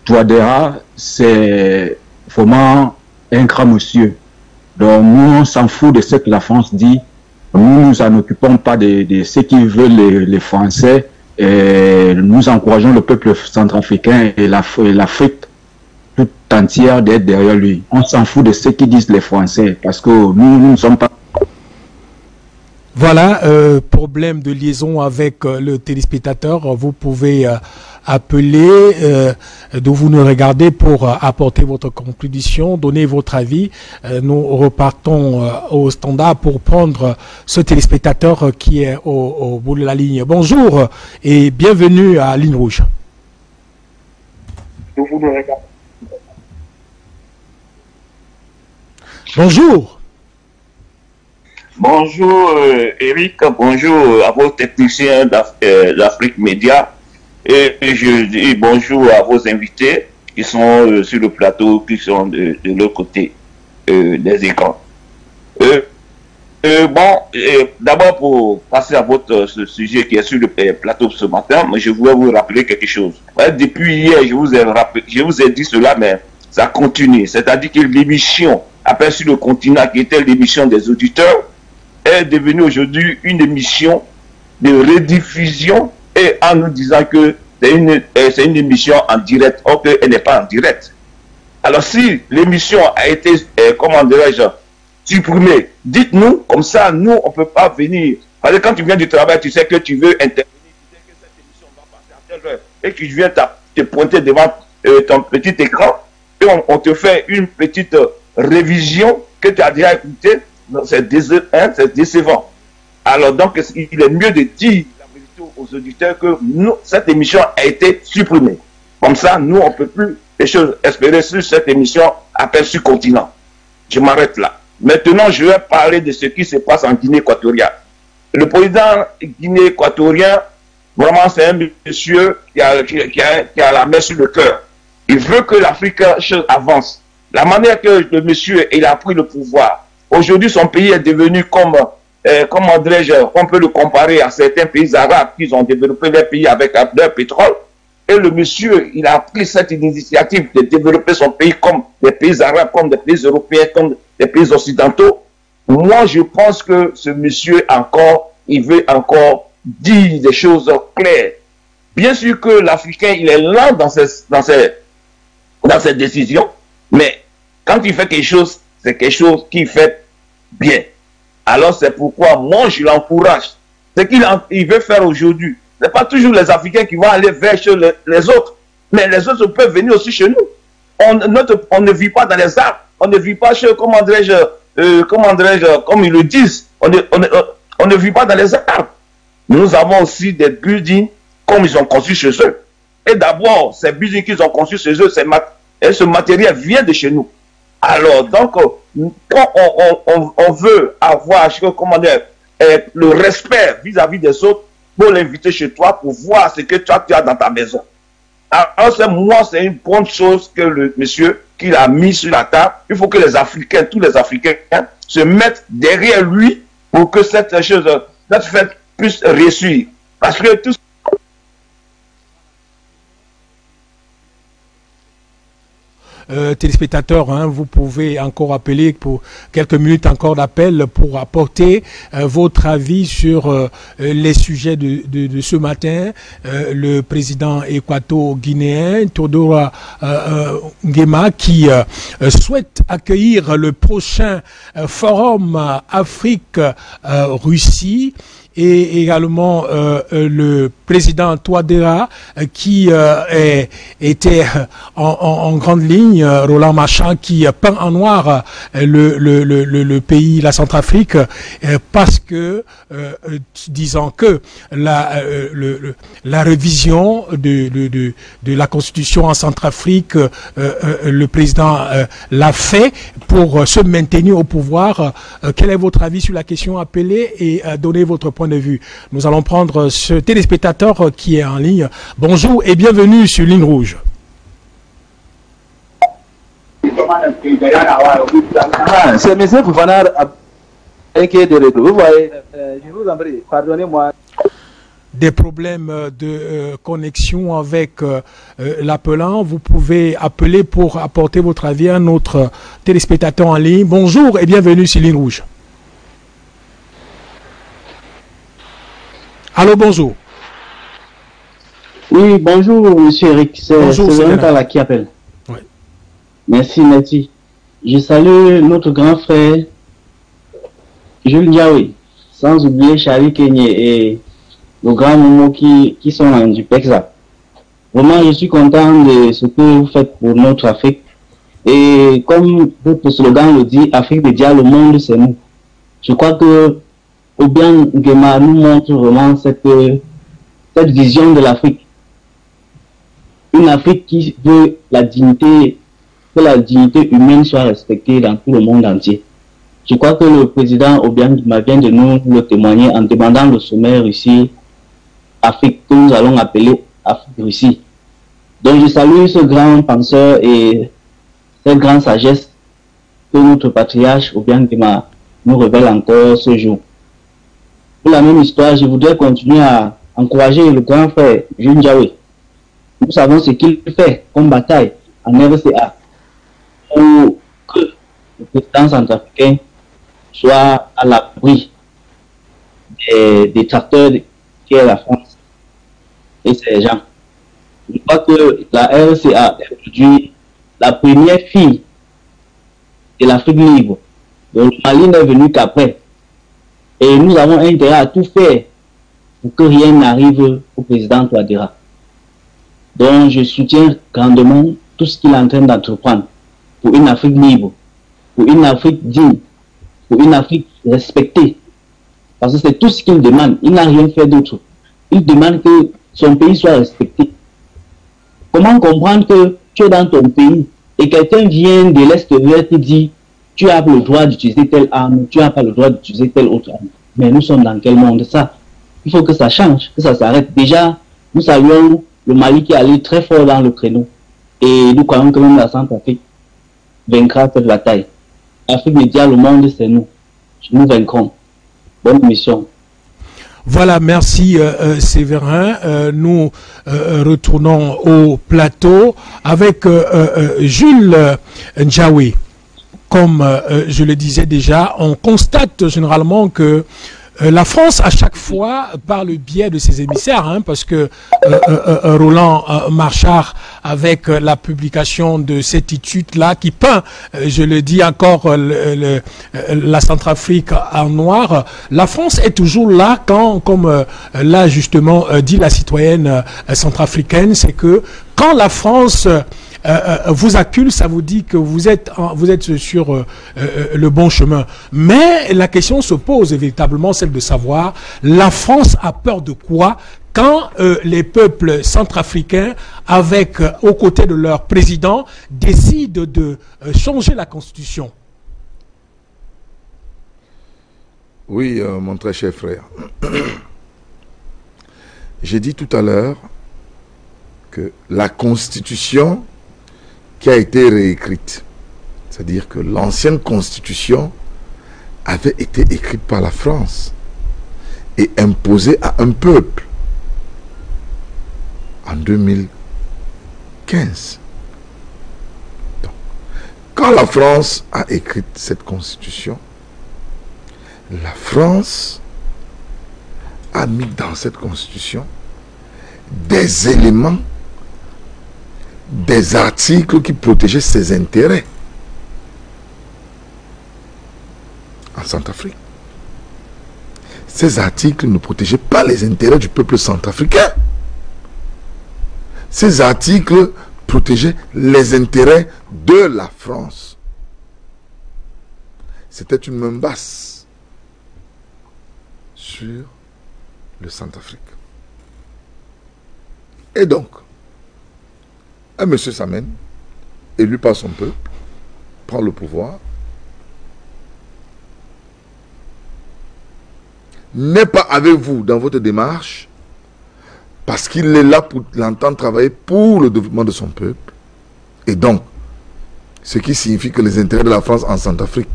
Touadéra, c'est vraiment un grand monsieur. Donc, nous, on s'en fout de ce que la France dit. Nous nous en occupons pas de ce qu'ils veulent les Français. Et nous encourageons le peuple centrafricain et l'Afrique toute entière d'être derrière lui. On s'en fout de ce qu'ils disent les Français parce que nous ne sommes pas... Voilà, problème de liaison avec le téléspectateur. Vous pouvez appeler, d'où vous nous regardez pour apporter votre contribution, donner votre avis. Nous repartons au standard pour prendre ce téléspectateur qui est au bout de la ligne. Bonjour et bienvenue à Ligne Rouge. Bonjour. Bonjour Eric, bonjour à vos techniciens d'Afrique Média et je dis bonjour à vos invités qui sont sur le plateau, qui sont de l'autre côté des écrans. D'abord pour passer à ce sujet qui est sur le plateau ce matin, je voulais vous rappeler quelque chose. Depuis hier, je vous ai dit cela, mais ça continue. C'est-à-dire que l'émission Appel sur le continent, qui était l'émission des auditeurs, est devenue aujourd'hui une émission de rediffusion et en nous disant que c'est une émission en direct, or qu'elle n'est pas en direct. Alors si l'émission a été, comment dirais-je, supprimée, dites-nous, comme ça, nous, on ne peut pas venir. Parce que quand tu viens du travail, tu sais que tu veux intervenir, tu sais que cette émission va passer à telle heure, et que tu viens te pointer devant ton petit écran, et on te fait une petite révision que tu as déjà écoutée. C'est décevant. Alors donc, il est mieux de dire la vérité aux auditeurs que cette émission a été supprimée. Comme ça, nous, on ne peut plus espérer sur cette émission Appel sur continent. Je m'arrête là. Maintenant, je vais parler de ce qui se passe en Guinée équatoriale. Le président guinéen équatorien, vraiment, c'est un monsieur qui a la main sur le cœur. Il veut que l'Afrique avance. La manière que le monsieur il a pris le pouvoir, aujourd'hui, son pays est devenu comme, comment dirais-je, on peut le comparer à certains pays arabes qui ont développé leur pays avec leur pétrole. Et le monsieur, il a pris cette initiative de développer son pays comme des pays arabes, comme des pays européens, comme des pays occidentaux. Moi, je pense que ce monsieur il veut encore dire des choses claires. Bien sûr que l'Africain, il est lent dans ses décisions, mais quand il fait quelque chose, c'est quelque chose qu'il fait bien. Alors c'est pourquoi moi je l'encourage. Ce qu'il veut faire aujourd'hui, ce n'est pas toujours les Africains qui vont aller vers chez les autres, mais les autres peuvent venir aussi chez nous. On ne vit pas dans les arbres, on ne vit pas chez, comment dirais-je, comme ils le disent, on ne vit pas dans les arbres. Nous avons aussi des buildings comme ils ont conçus chez eux. Et d'abord, ces buildings qu'ils ont conçus chez eux, ce matériel vient de chez nous. Alors, donc, quand on veut avoir, comment dire, le respect vis-à-vis des autres, pour l'inviter chez toi pour voir ce que toi tu as dans ta maison. Alors, c'est une bonne chose que le monsieur qu'il a mis sur la table. Il faut que les Africains, tous les Africains, se mettent derrière lui pour que cette fête puisse réussir. Parce que tout téléspectateurs, vous pouvez encore appeler pour quelques minutes encore d'appel pour apporter votre avis sur les sujets de ce matin. Le président équato-guinéen Théodore Nguema qui souhaite accueillir le prochain forum Afrique-Russie. Et également le président Touadéra qui était en grande ligne, Roland Marchand qui peint en noir le pays, la Centrafrique, parce que disant que la révision de la Constitution en Centrafrique, le président l'a fait pour se maintenir au pouvoir. Quel est votre avis sur la question? Appelez et donnez votre point de vue. Nous allons prendre ce téléspectateur qui est en ligne. Bonjour et bienvenue sur Ligne Rouge. C'est M. Foufanard qui est de retour. Vous voyez, je vous en prie, pardonnez-moi. Des problèmes de connexion avec l'appelant. Vous pouvez appeler pour apporter votre avis à notre téléspectateur en ligne. Bonjour et bienvenue sur Ligne Rouge. Allô, bonjour. Oui, bonjour, monsieur Eric. C'est Zénatala qui appelle. Oui. Merci. Je salue notre grand frère Jules Diaoui. sans oublier Charlie Kenyé et le grand Momo qui sont en Dupexa. Vraiment, je suis content de ce que vous faites pour notre Afrique. Et comme votre slogan le dit, Afrique média, le monde, c'est nous. Je crois que Obiang Nguema nous montre vraiment cette vision de l'Afrique. Une Afrique qui veut que la dignité humaine soit respectée dans tout le monde entier. Je crois que le président Obiang Nguema vient de nous le témoigner en demandant le sommet Russie-Afrique que nous allons appeler Afrique-Russie. Donc je salue ce grand penseur et cette grande sagesse que notre patriarche Obiang Nguema nous révèle encore ce jour. Pour la même histoire, je voudrais continuer à encourager le grand frère Jules Ndiaye. Nous savons ce qu'il fait comme bataille en RCA pour que le président centrafricain soit à l'abri des détracteurs qui est la France et ses gens. Je crois que la RCA est aujourd'hui la première fille de l'Afrique libre. Donc, le Mali n'est venu qu'après. Et nous avons intérêt à tout faire pour que rien n'arrive au président Touadéra. Donc, je soutiens grandement tout ce qu'il est en train d'entreprendre pour une Afrique libre, pour une Afrique digne, pour une Afrique respectée. Parce que c'est tout ce qu'il demande. Il n'a rien fait d'autre. Il demande que son pays soit respecté. Comment comprendre que tu es dans ton pays et quelqu'un vient de l'extérieur et te dit tu as le droit d'utiliser telle arme, tu n'as pas le droit d'utiliser telle autre arme. Mais nous sommes dans quel monde ça? Il faut que ça change, que ça s'arrête. Déjà, nous saluons le Mali qui est allé très fort dans le créneau. Et nous croyons que même la Centrafrique vaincra cette bataille. Afrique média, le monde, c'est nous. Nous vaincrons. Bonne mission. Voilà, merci Séverin. Nous retournons au plateau avec Jules Ndiaye. Comme je le disais déjà, on constate généralement que la France, à chaque fois, par le biais de ses émissaires, parce que Roland Marchard, avec la publication de cette étude-là, qui peint, je le dis encore, la Centrafrique en noir, la France est toujours là quand, comme l'a justement dit la citoyenne centrafricaine, c'est que quand la France vous accule, ça vous dit que vous êtes sur le bon chemin. Mais la question se pose véritablement, celle de savoir, la France a peur de quoi quand les peuples centrafricains, avec aux côtés de leur président, décident de changer la Constitution? Oui, mon très cher frère. J'ai dit tout à l'heure que la Constitution qui a été réécrite, c'est-à-dire que l'ancienne Constitution avait été écrite par la France et imposée à un peuple en 2015. Donc, quand la France a écrit cette Constitution, la France a mis dans cette Constitution des éléments, des articles qui protégeaient ses intérêts en Centrafrique. Ces articles ne protégeaient pas les intérêts du peuple centrafricain. Ces articles protégeaient les intérêts de la France. C'était une main basse sur le Centrafrique. Et donc, un monsieur Samen, élu par son peuple, prend le pouvoir, n'est pas avec vous dans votre démarche, parce qu'il est là pour l'entendre travailler pour le développement de son peuple. Et donc, ce qui signifie que les intérêts de la France en Centrafrique,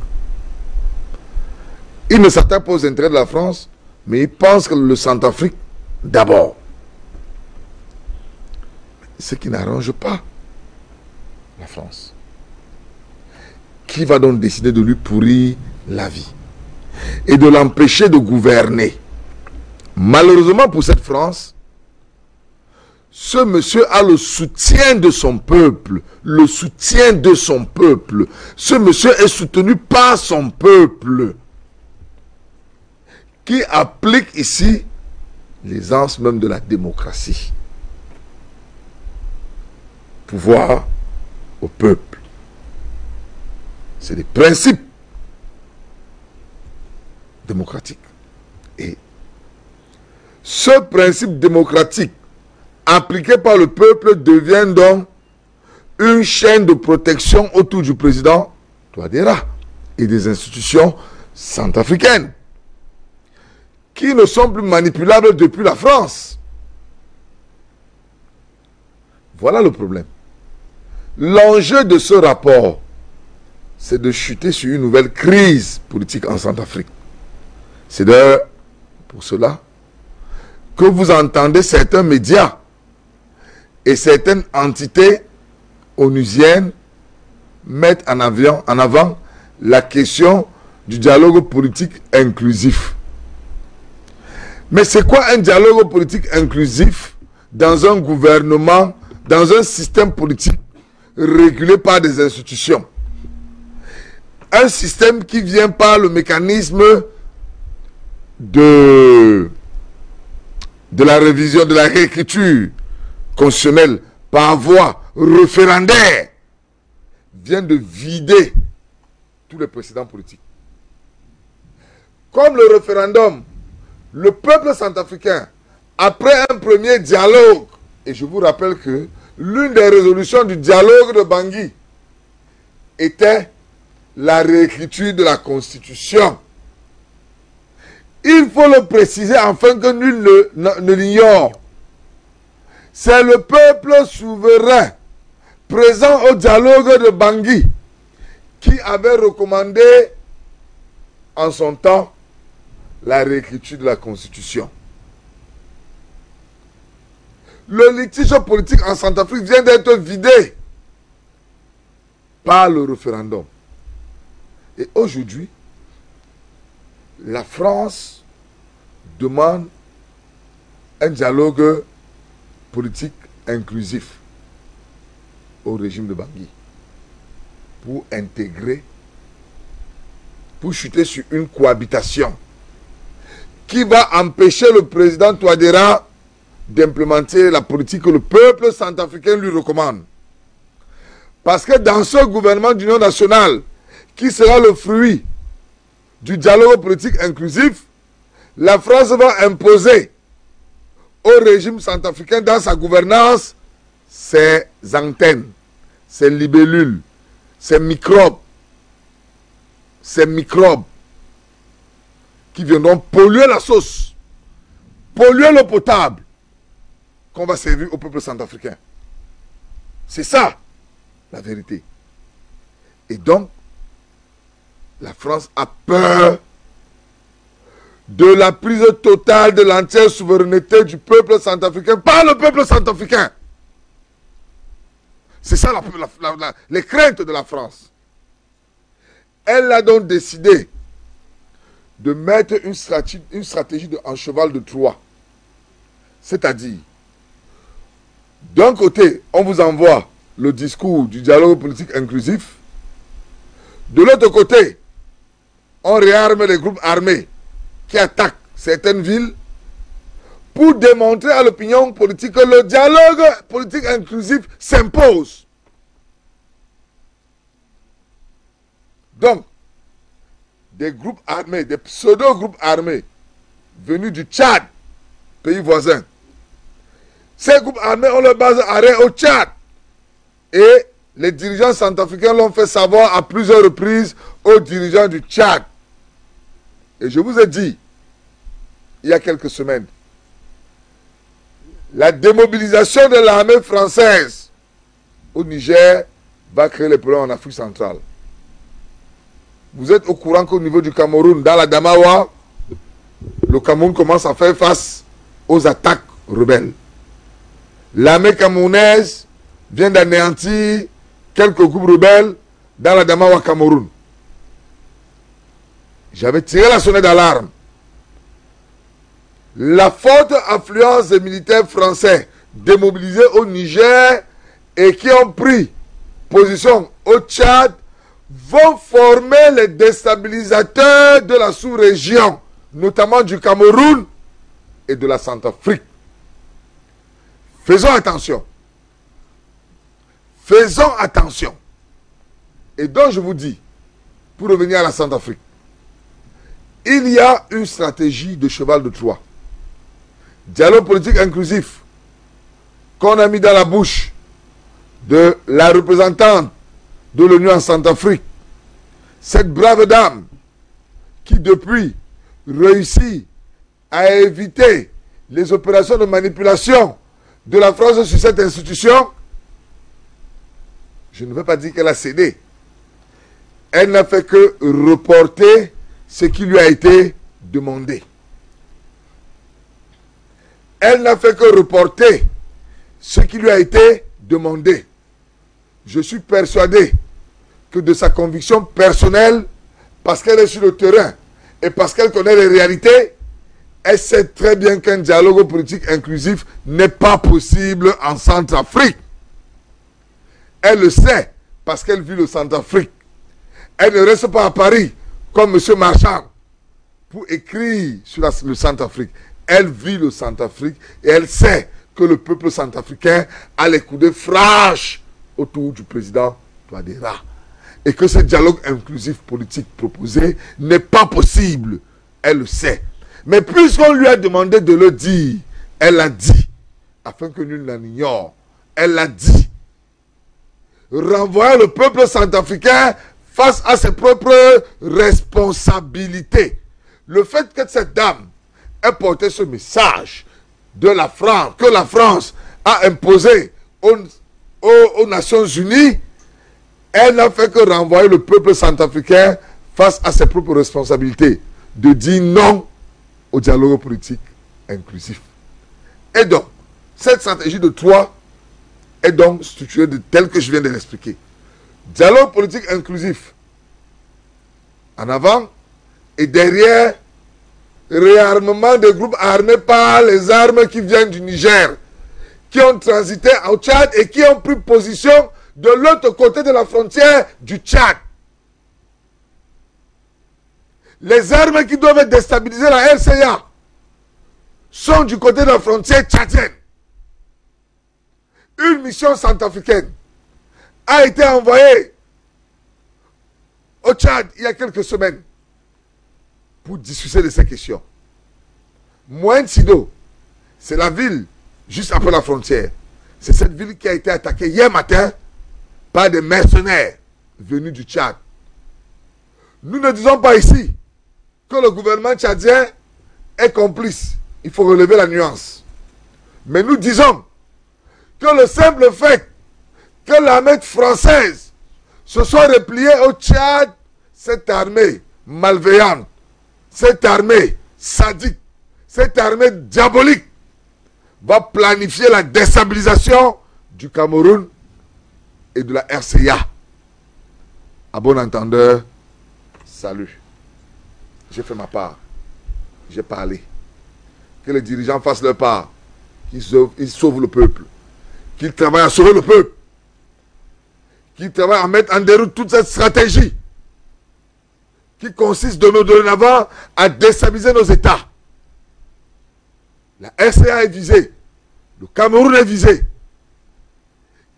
il ne s'attaque pas aux intérêts de la France, mais il pense que le Centrafrique d'abord. Ce qui n'arrange pas la France. Qui va donc décider de lui pourrir la vie et de l'empêcher de gouverner? Malheureusement pour cette France, ce monsieur a le soutien de son peuple. Le soutien de son peuple. Ce monsieur est soutenu par son peuple. qui applique ici l'essence même de la démocratie. Pouvoir au peuple. C'est des principes démocratiques. Et ce principe démocratique appliqué par le peuple devient donc une chaîne de protection autour du président Touadéra et des institutions centrafricaines qui ne sont plus manipulables depuis la France. Voilà le problème. L'enjeu de ce rapport, c'est de chuter sur une nouvelle crise politique en Centrafrique. C'est d'ailleurs pour cela que vous entendez certains médias et certaines entités onusiennes mettre en avant la question du dialogue politique inclusif. Mais c'est quoi un dialogue politique inclusif dans un gouvernement, dans un système politique régulé par des institutions? Un système qui vient par le mécanisme de la révision, de la réécriture constitutionnelle par voie référendaire, vient de vider tous les précédents politiques. Comme le référendum, le peuple centrafricain, après un premier dialogue, et je vous rappelle que l'une des résolutions du dialogue de Bangui était la réécriture de la Constitution. Il faut le préciser afin que nul ne l'ignore. C'est le peuple souverain présent au dialogue de Bangui qui avait recommandé en son temps la réécriture de la Constitution. Le litige politique en Centrafrique vient d'être vidé par le référendum. Et aujourd'hui, la France demande un dialogue politique inclusif au régime de Bangui pour intégrer, pour chuter sur une cohabitation qui va empêcher le président Touadéra d'implémenter la politique que le peuple centrafricain lui recommande. Parce que dans ce gouvernement d'union nationale, qui sera le fruit du dialogue politique inclusif, la France va imposer au régime centrafricain dans sa gouvernance ses antennes, ses libellules, ses microbes qui viendront polluer la sauce, polluer l'eau potable qu'on va servir au peuple centrafricain. C'est ça, la vérité. Et donc, la France a peur de la prise totale de l'entière souveraineté du peuple centrafricain par le peuple centrafricain. C'est ça les craintes de la France. Elle a donc décidé de mettre une stratégie en cheval de Troie. C'est-à-dire, d'un côté, on vous envoie le discours du dialogue politique inclusif. De l'autre côté, on réarme les groupes armés qui attaquent certaines villes pour démontrer à l'opinion politique que le dialogue politique inclusif s'impose. Donc, des groupes armés, des pseudo-groupes armés venus du Tchad, pays voisin. Ces groupes armés ont leur base arrêt au Tchad. Et les dirigeants centrafricains l'ont fait savoir à plusieurs reprises aux dirigeants du Tchad. Et je vous ai dit, il y a quelques semaines, la démobilisation de l'armée française au Niger va créer les problèmes en Afrique centrale. Vous êtes au courant qu'au niveau du Cameroun, dans la Damawa, le Cameroun commence à faire face aux attaques rebelles. L'armée camerounaise vient d'anéantir quelques groupes rebelles dans la Damawa Cameroun. J'avais tiré la sonnette d'alarme. La forte affluence des militaires français démobilisés au Niger et qui ont pris position au Tchad vont former les déstabilisateurs de la sous-région, notamment du Cameroun et de la Centrafrique. Faisons attention. Faisons attention. Et donc je vous dis, pour revenir à la Centrafrique, il y a une stratégie de cheval de Troie. Dialogue politique inclusif qu'on a mis dans la bouche de la représentante de l'ONU en Centrafrique. Cette brave dame qui depuis réussit à éviter les opérations de manipulation de la France sur cette institution, je ne veux pas dire qu'elle a cédé. Elle n'a fait que reporter ce qui lui a été demandé. Elle n'a fait que reporter ce qui lui a été demandé. Je suis persuadé que de sa conviction personnelle, parce qu'elle est sur le terrain et parce qu'elle connaît les réalités, elle sait très bien qu'un dialogue politique inclusif n'est pas possible en Centrafrique. Elle le sait parce qu'elle vit le Centrafrique. Elle ne reste pas à Paris comme M. Marchand pour écrire sur le Centrafrique. Elle vit le Centrafrique et elle sait que le peuple centrafricain a les coups de franche autour du président Touadéra. Et que ce dialogue inclusif politique proposé n'est pas possible. Elle le sait. Mais puisqu'on lui a demandé de le dire, elle l'a dit, afin que nul n'en ignore. Elle l'a dit. Renvoyant le peuple centrafricain face à ses propres responsabilités. Le fait que cette dame ait porté ce message de la France, que la France a imposé aux Nations Unies, elle n'a fait que renvoyer le peuple centrafricain face à ses propres responsabilités, de dire non au dialogue politique inclusif. Et donc, cette stratégie de Troie est donc structurée telle que je viens de l'expliquer. Dialogue politique inclusif en avant et derrière, réarmement des groupes armés par les armes qui viennent du Niger, qui ont transité au Tchad et qui ont pris position de l'autre côté de la frontière du Tchad. Les armes qui doivent déstabiliser la RCA sont du côté de la frontière tchadienne. Une mission centrafricaine a été envoyée au Tchad il y a quelques semaines pour discuter de ces questions. Mouen-Sido, c'est la ville juste après la frontière. C'est cette ville qui a été attaquée hier matin par des mercenaires venus du Tchad. Nous ne disons pas ici que le gouvernement tchadien est complice. Il faut relever la nuance. Mais nous disons que le simple fait que l'armée française se soit repliée au Tchad, cette armée malveillante, cette armée sadique, cette armée diabolique va planifier la déstabilisation du Cameroun et de la RCA. À bon entendeur, salut. J'ai fait ma part. J'ai parlé. Que les dirigeants fassent leur part. Qu'ils sauvent le peuple. Qu'ils travaillent à sauver le peuple. Qu'ils travaillent à mettre en déroute toute cette stratégie qui consiste de dorénavant à déstabiliser nos États. La RCA est visée. Le Cameroun est visé.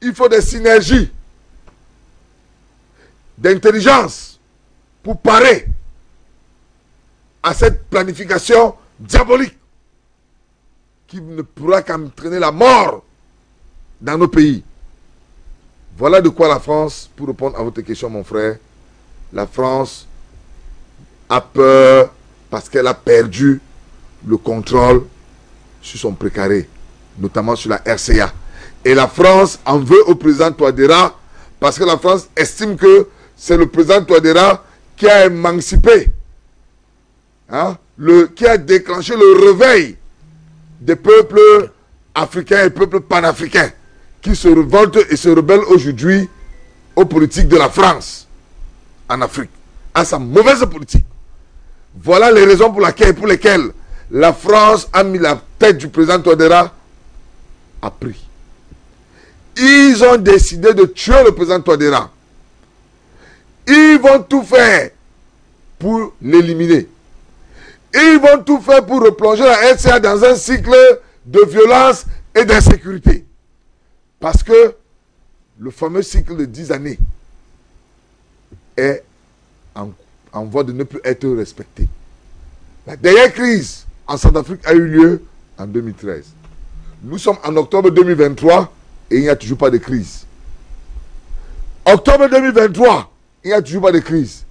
Il faut des synergies d'intelligence pour parer à cette planification diabolique qui ne pourra qu'entraîner la mort dans nos pays. Voilà de quoi la France, pour répondre à votre question mon frère, la France a peur parce qu'elle a perdu le contrôle sur son précaré, notamment sur la RCA. Et la France en veut au président Touadéra parce que la France estime que c'est le président Touadéra qui a émancipé, qui a déclenché le réveil des peuples africains et peuples panafricains qui se révoltent et se rebellent aujourd'hui aux politiques de la France en Afrique, à sa mauvaise politique. Voilà les raisons pour lesquelles la France a mis la tête du président Touadéra à prix. Ils ont décidé de tuer le président Touadéra. Ils vont tout faire pour l'éliminer. Ils vont tout faire pour replonger la RCA dans un cycle de violence et d'insécurité. Parce que le fameux cycle de 10 années est en voie de ne plus être respecté. La dernière crise en Centrafrique a eu lieu en 2013. Nous sommes en octobre 2023 et il n'y a toujours pas de crise. Octobre 2023, il n'y a toujours pas de crise.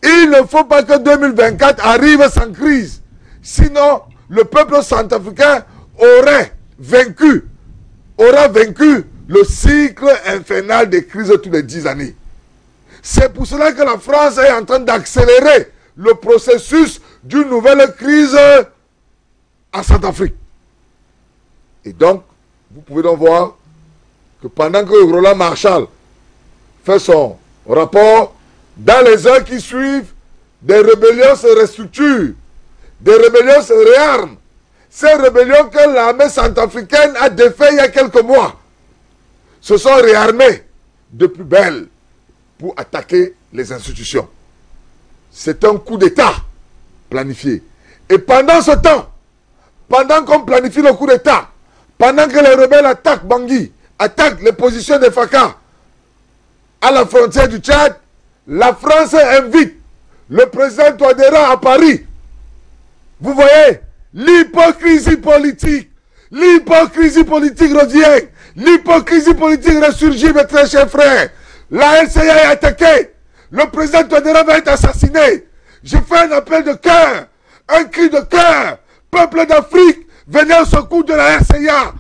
Il ne faut pas que 2024 arrive sans crise. Sinon, le peuple centrafricain aura vaincu le cycle infernal des crises tous les 10 années. C'est pour cela que la France est en train d'accélérer le processus d'une nouvelle crise en Centrafrique. Et donc, vous pouvez donc voir que pendant que Roland Marshall fait son rapport, dans les heures qui suivent, des rébellions se restructurent, des rébellions se réarment. Ces rébellions que l'armée centrafricaine a défaites il y a quelques mois se sont réarmées de plus belle pour attaquer les institutions. C'est un coup d'État planifié. Et pendant ce temps, pendant qu'on planifie le coup d'État, pendant que les rebelles attaquent Bangui, attaquent les positions des FACA à la frontière du Tchad, la France invite le président Touadéra à Paris. Vous voyez, l'hypocrisie politique revient, l'hypocrisie politique ressurgit, mes très chers frères. La RCA est attaquée, le président Touadéra va être assassiné. Je fais un appel de cœur, un cri de cœur. Peuple d'Afrique, venez au secours de la RCA.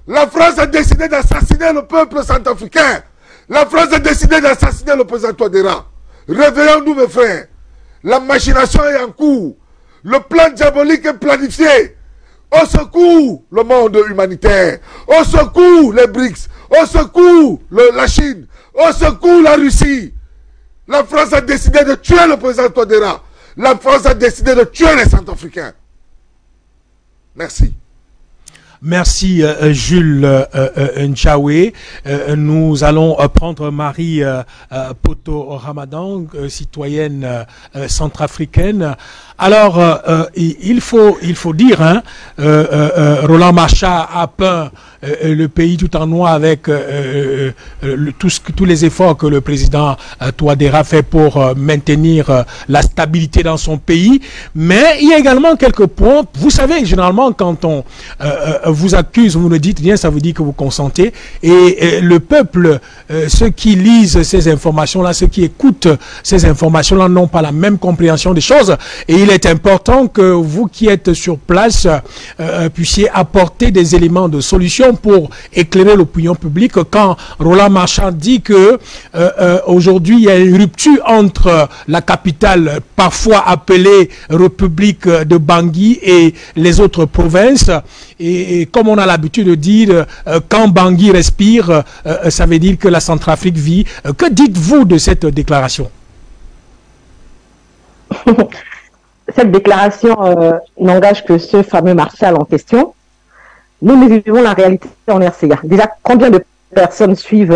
La France a décidé d'assassiner le peuple centrafricain. La France a décidé d'assassiner le président Touadéra. Réveillons-nous, mes frères. La machination est en cours. Le plan diabolique est planifié. Au secours, le monde humanitaire. Au secours, les BRICS. Au secours, la Chine. Au secours, la Russie. La France a décidé de tuer le président Touadéra. La France a décidé de tuer les Centrafricains. Merci. Merci Jules Nchaoué. Nous allons prendre Marie Poto Ramadan, citoyenne centrafricaine. Alors, il faut dire, hein, Roland Marshall a peint le pays tout en noir avec tous les efforts que le président Touadéra fait pour maintenir la stabilité dans son pays. Mais il y a également quelques points. Vous savez, généralement, quand on vous accuse, vous le dites bien, ça veut dire que vous consentez. Et le peuple, ceux qui lisent ces informations-là, ceux qui écoutent ces informations-là n'ont pas la même compréhension des choses. Et il est important que vous qui êtes sur place puissiez apporter des éléments de solution pour éclairer l'opinion publique. Quand Roland Marshall dit que aujourd'hui il y a une rupture entre la capitale, parfois appelée République de Bangui, et les autres provinces, et comme on a l'habitude de dire, quand Bangui respire, ça veut dire que la Centrafrique vit. Que dites-vous de cette déclaration? Cette déclaration n'engage que ce fameux Marshall en question. Nous vivons la réalité en RCA. Déjà, combien de personnes suivent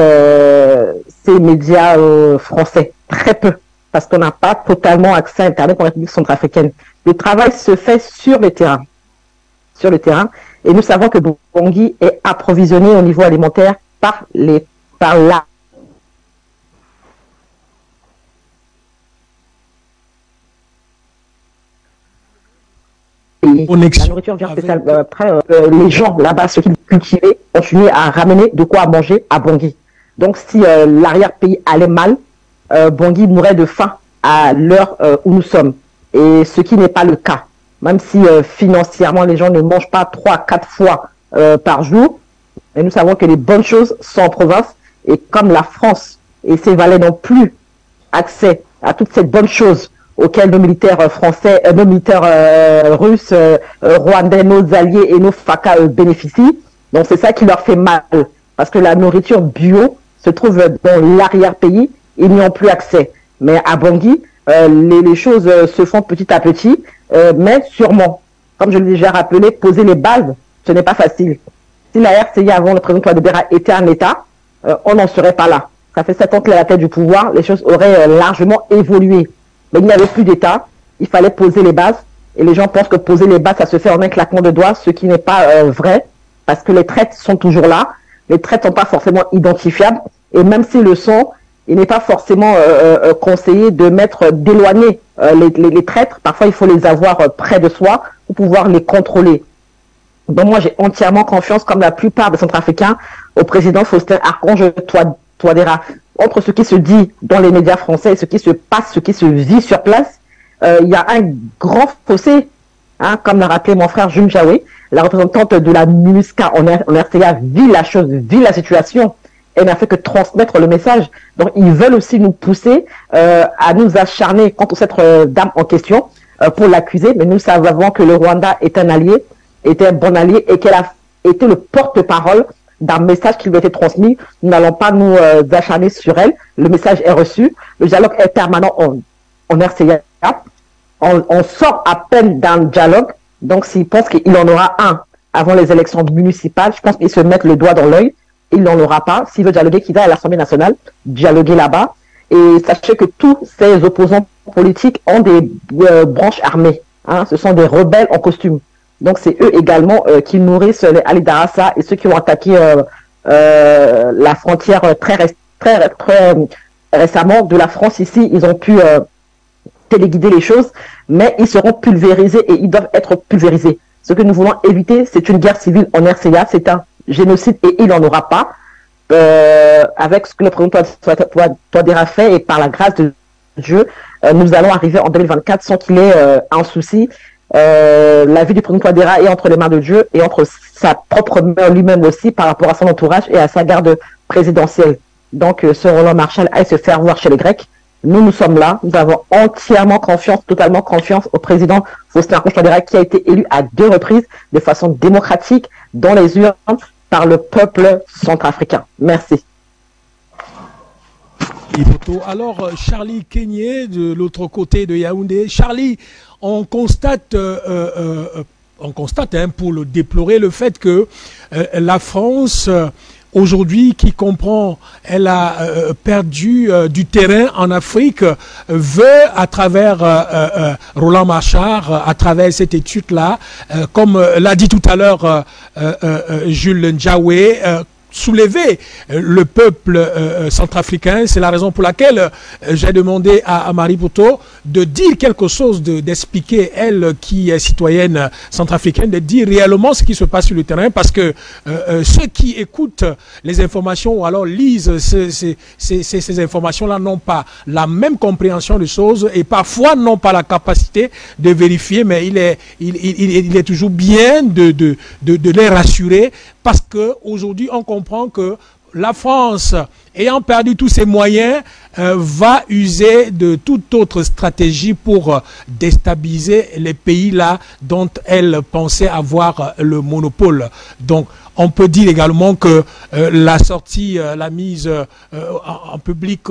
ces médias français? Très peu, parce qu'on n'a pas totalement accès à Internet en République centrafricaine. Le travail se fait sur le terrain. Sur le terrain. Et nous savons que Bangui est approvisionné au niveau alimentaire par la la nourriture vient spécialement. Après, les gens là-bas, ceux qui cultivaient, continuaient à ramener de quoi manger à Bangui. Donc, si l'arrière-pays allait mal, Bangui mourrait de faim à l'heure où nous sommes. Et ce qui n'est pas le cas. Même si financièrement, les gens ne mangent pas 3-4 fois par jour. Et nous savons que les bonnes choses sont en province. Et comme la France et ses valets n'ont plus accès à toutes ces bonnes choses auxquels nos militaires français, nos militaires russes, rwandais, nos alliés et nos FACA bénéficient. Donc c'est ça qui leur fait mal. Parce que la nourriture bio se trouve dans l'arrière-pays, ils n'y ont plus accès. Mais à Bangui, les choses se font petit à petit, mais sûrement, comme je l'ai déjà rappelé, poser les bases, ce n'est pas facile. Si la RCA avant le président Touadéra était un État, on n'en serait pas là. Ça fait 7 ans qu'il est à la tête du pouvoir, les choses auraient largement évolué. Mais il n'y avait plus d'État, il fallait poser les bases Et les gens pensent que poser les bases, ça se fait en un claquement de doigts, ce qui n'est pas vrai, parce que les traites sont toujours là. Les traites ne sont pas forcément identifiables. Et même s'ils le sont, il n'est pas forcément conseillé de d'éloigner les traîtres. Parfois, il faut les avoir près de soi pour pouvoir les contrôler. Donc moi, j'ai entièrement confiance, comme la plupart des Centrafricains, au président Faustin Archange Touadéra. Entre ce qui se dit dans les médias français et ce qui se passe, ce qui se vit sur place, il y a un grand fossé, hein, comme l'a rappelé mon frère Jules Jaoué, la représentante de la MINUSCA en RCA vit la chose, vit la situation. Elle n'a fait que transmettre le message. Donc, ils veulent aussi nous pousser à nous acharner contre cette dame en question pour l'accuser. Mais nous savons que le Rwanda est un allié, était un bon allié et qu'elle a été le porte-parole d'un message qui lui a été transmis. Nous n'allons pas nous acharner sur elle. Le message est reçu. Le dialogue est permanent en RCA. On sort à peine d'un dialogue. Donc, s'ils pensent qu'il en aura un avant les élections municipales, je pense qu'ils se mettent le doigt dans l'œil. Il n'en aura pas. S'il veut dialoguer, qu'il aille à l'Assemblée nationale, dialoguer là-bas. Et sachez que tous ces opposants politiques ont des branches armées. Hein. Ce sont des rebelles en costume. Donc, c'est eux également qui nourrissent les Ali Darassa et ceux qui ont attaqué la frontière très récemment de la France ici. Ils ont pu téléguider les choses, mais ils seront pulvérisés et ils doivent être pulvérisés. Ce que nous voulons éviter, c'est une guerre civile en RCA. C'est un génocide et il n'en aura pas. Avec ce que le président Touadéra fait et par la grâce de Dieu, nous allons arriver en 2024 sans qu'il ait un souci. La vie du président Touadéra est entre les mains de Dieu et entre sa propre main lui-même aussi par rapport à son entourage et à sa garde présidentielle. Donc, ce Roland Marshall aille se faire voir chez les Grecs. Nous sommes là. Nous avons entièrement confiance, totalement confiance au président Faustin Archange Touadéra qui a été élu à 2 reprises de façon démocratique dans les urnes par le peuple centrafricain. Merci. Alors, Charlie Kenyé, de l'autre côté de Yaoundé. Charlie, on constate pour le déplorer le fait que la France, aujourd'hui, qui comprend, elle a perdu du terrain en Afrique, veut, à travers Roland Marchard, à travers cette étude-là, comme l'a dit tout à l'heure Jules Njaoué, soulever le peuple centrafricain. C'est la raison pour laquelle j'ai demandé à Marie Poto de dire quelque chose, d'expliquer, elle qui est citoyenne centrafricaine, de dire réellement ce qui se passe sur le terrain, parce que ceux qui écoutent les informations ou alors lisent ces informations-là n'ont pas la même compréhension des choses et parfois n'ont pas la capacité de vérifier, mais il est toujours bien de les rassurer, parce que aujourd'hui on comprend que la France, ayant perdu tous ses moyens, va user de toute autre stratégie pour déstabiliser les pays-là dont elle pensait avoir le monopole. Donc, on peut dire également que la sortie, la mise en public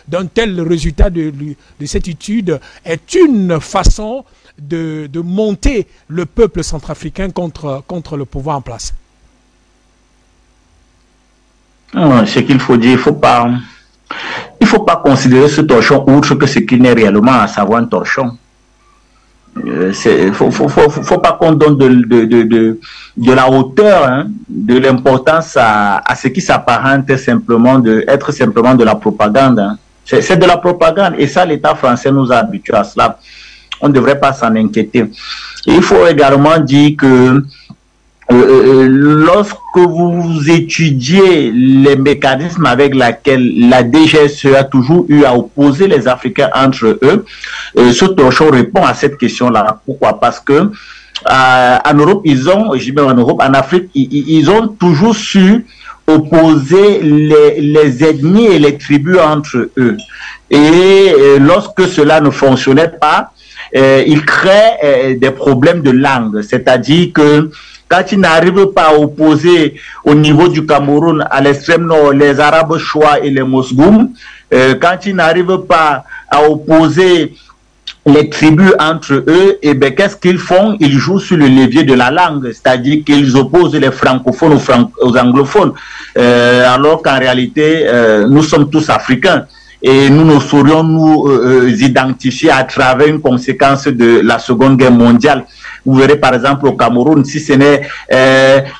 d'un tel résultat de cette étude est une façon de monter le peuple centrafricain contre le pouvoir en place. Ce qu'il faut dire, il faut pas considérer ce torchon autre que ce qu'il n'est réellement, à savoir un torchon. Faut pas qu'on donne de la hauteur, hein, de l'importance à ce qui s'apparente simplement être simplement de la propagande. Hein. C'est de la propagande et ça l'État français nous a habitués à cela. On ne devrait pas s'en inquiéter. Et il faut également dire que lorsque vous étudiez les mécanismes avec lesquels la DGSE a toujours eu à opposer les Africains entre eux, ce torchon répond à cette question-là. Pourquoi? Parce que en Europe, en Afrique, ils ont toujours su opposer les ethnies et les tribus entre eux. Et lorsque cela ne fonctionnait pas, ils créent des problèmes de langue, c'est-à-dire que quand ils n'arrivent pas à opposer au niveau du Cameroun, à l'extrême nord, les Arabes Choua et les Mosgoum, quand ils n'arrivent pas à opposer les tribus entre eux, et bien qu'est-ce qu'ils font? Ils jouent sur le levier de la langue, c'est-à-dire qu'ils opposent les francophones aux anglophones, alors qu'en réalité, nous sommes tous africains. et nous ne saurions nous identifier à travers une conséquence de la Seconde Guerre mondiale. Vous verrez par exemple au Cameroun, si ce n'est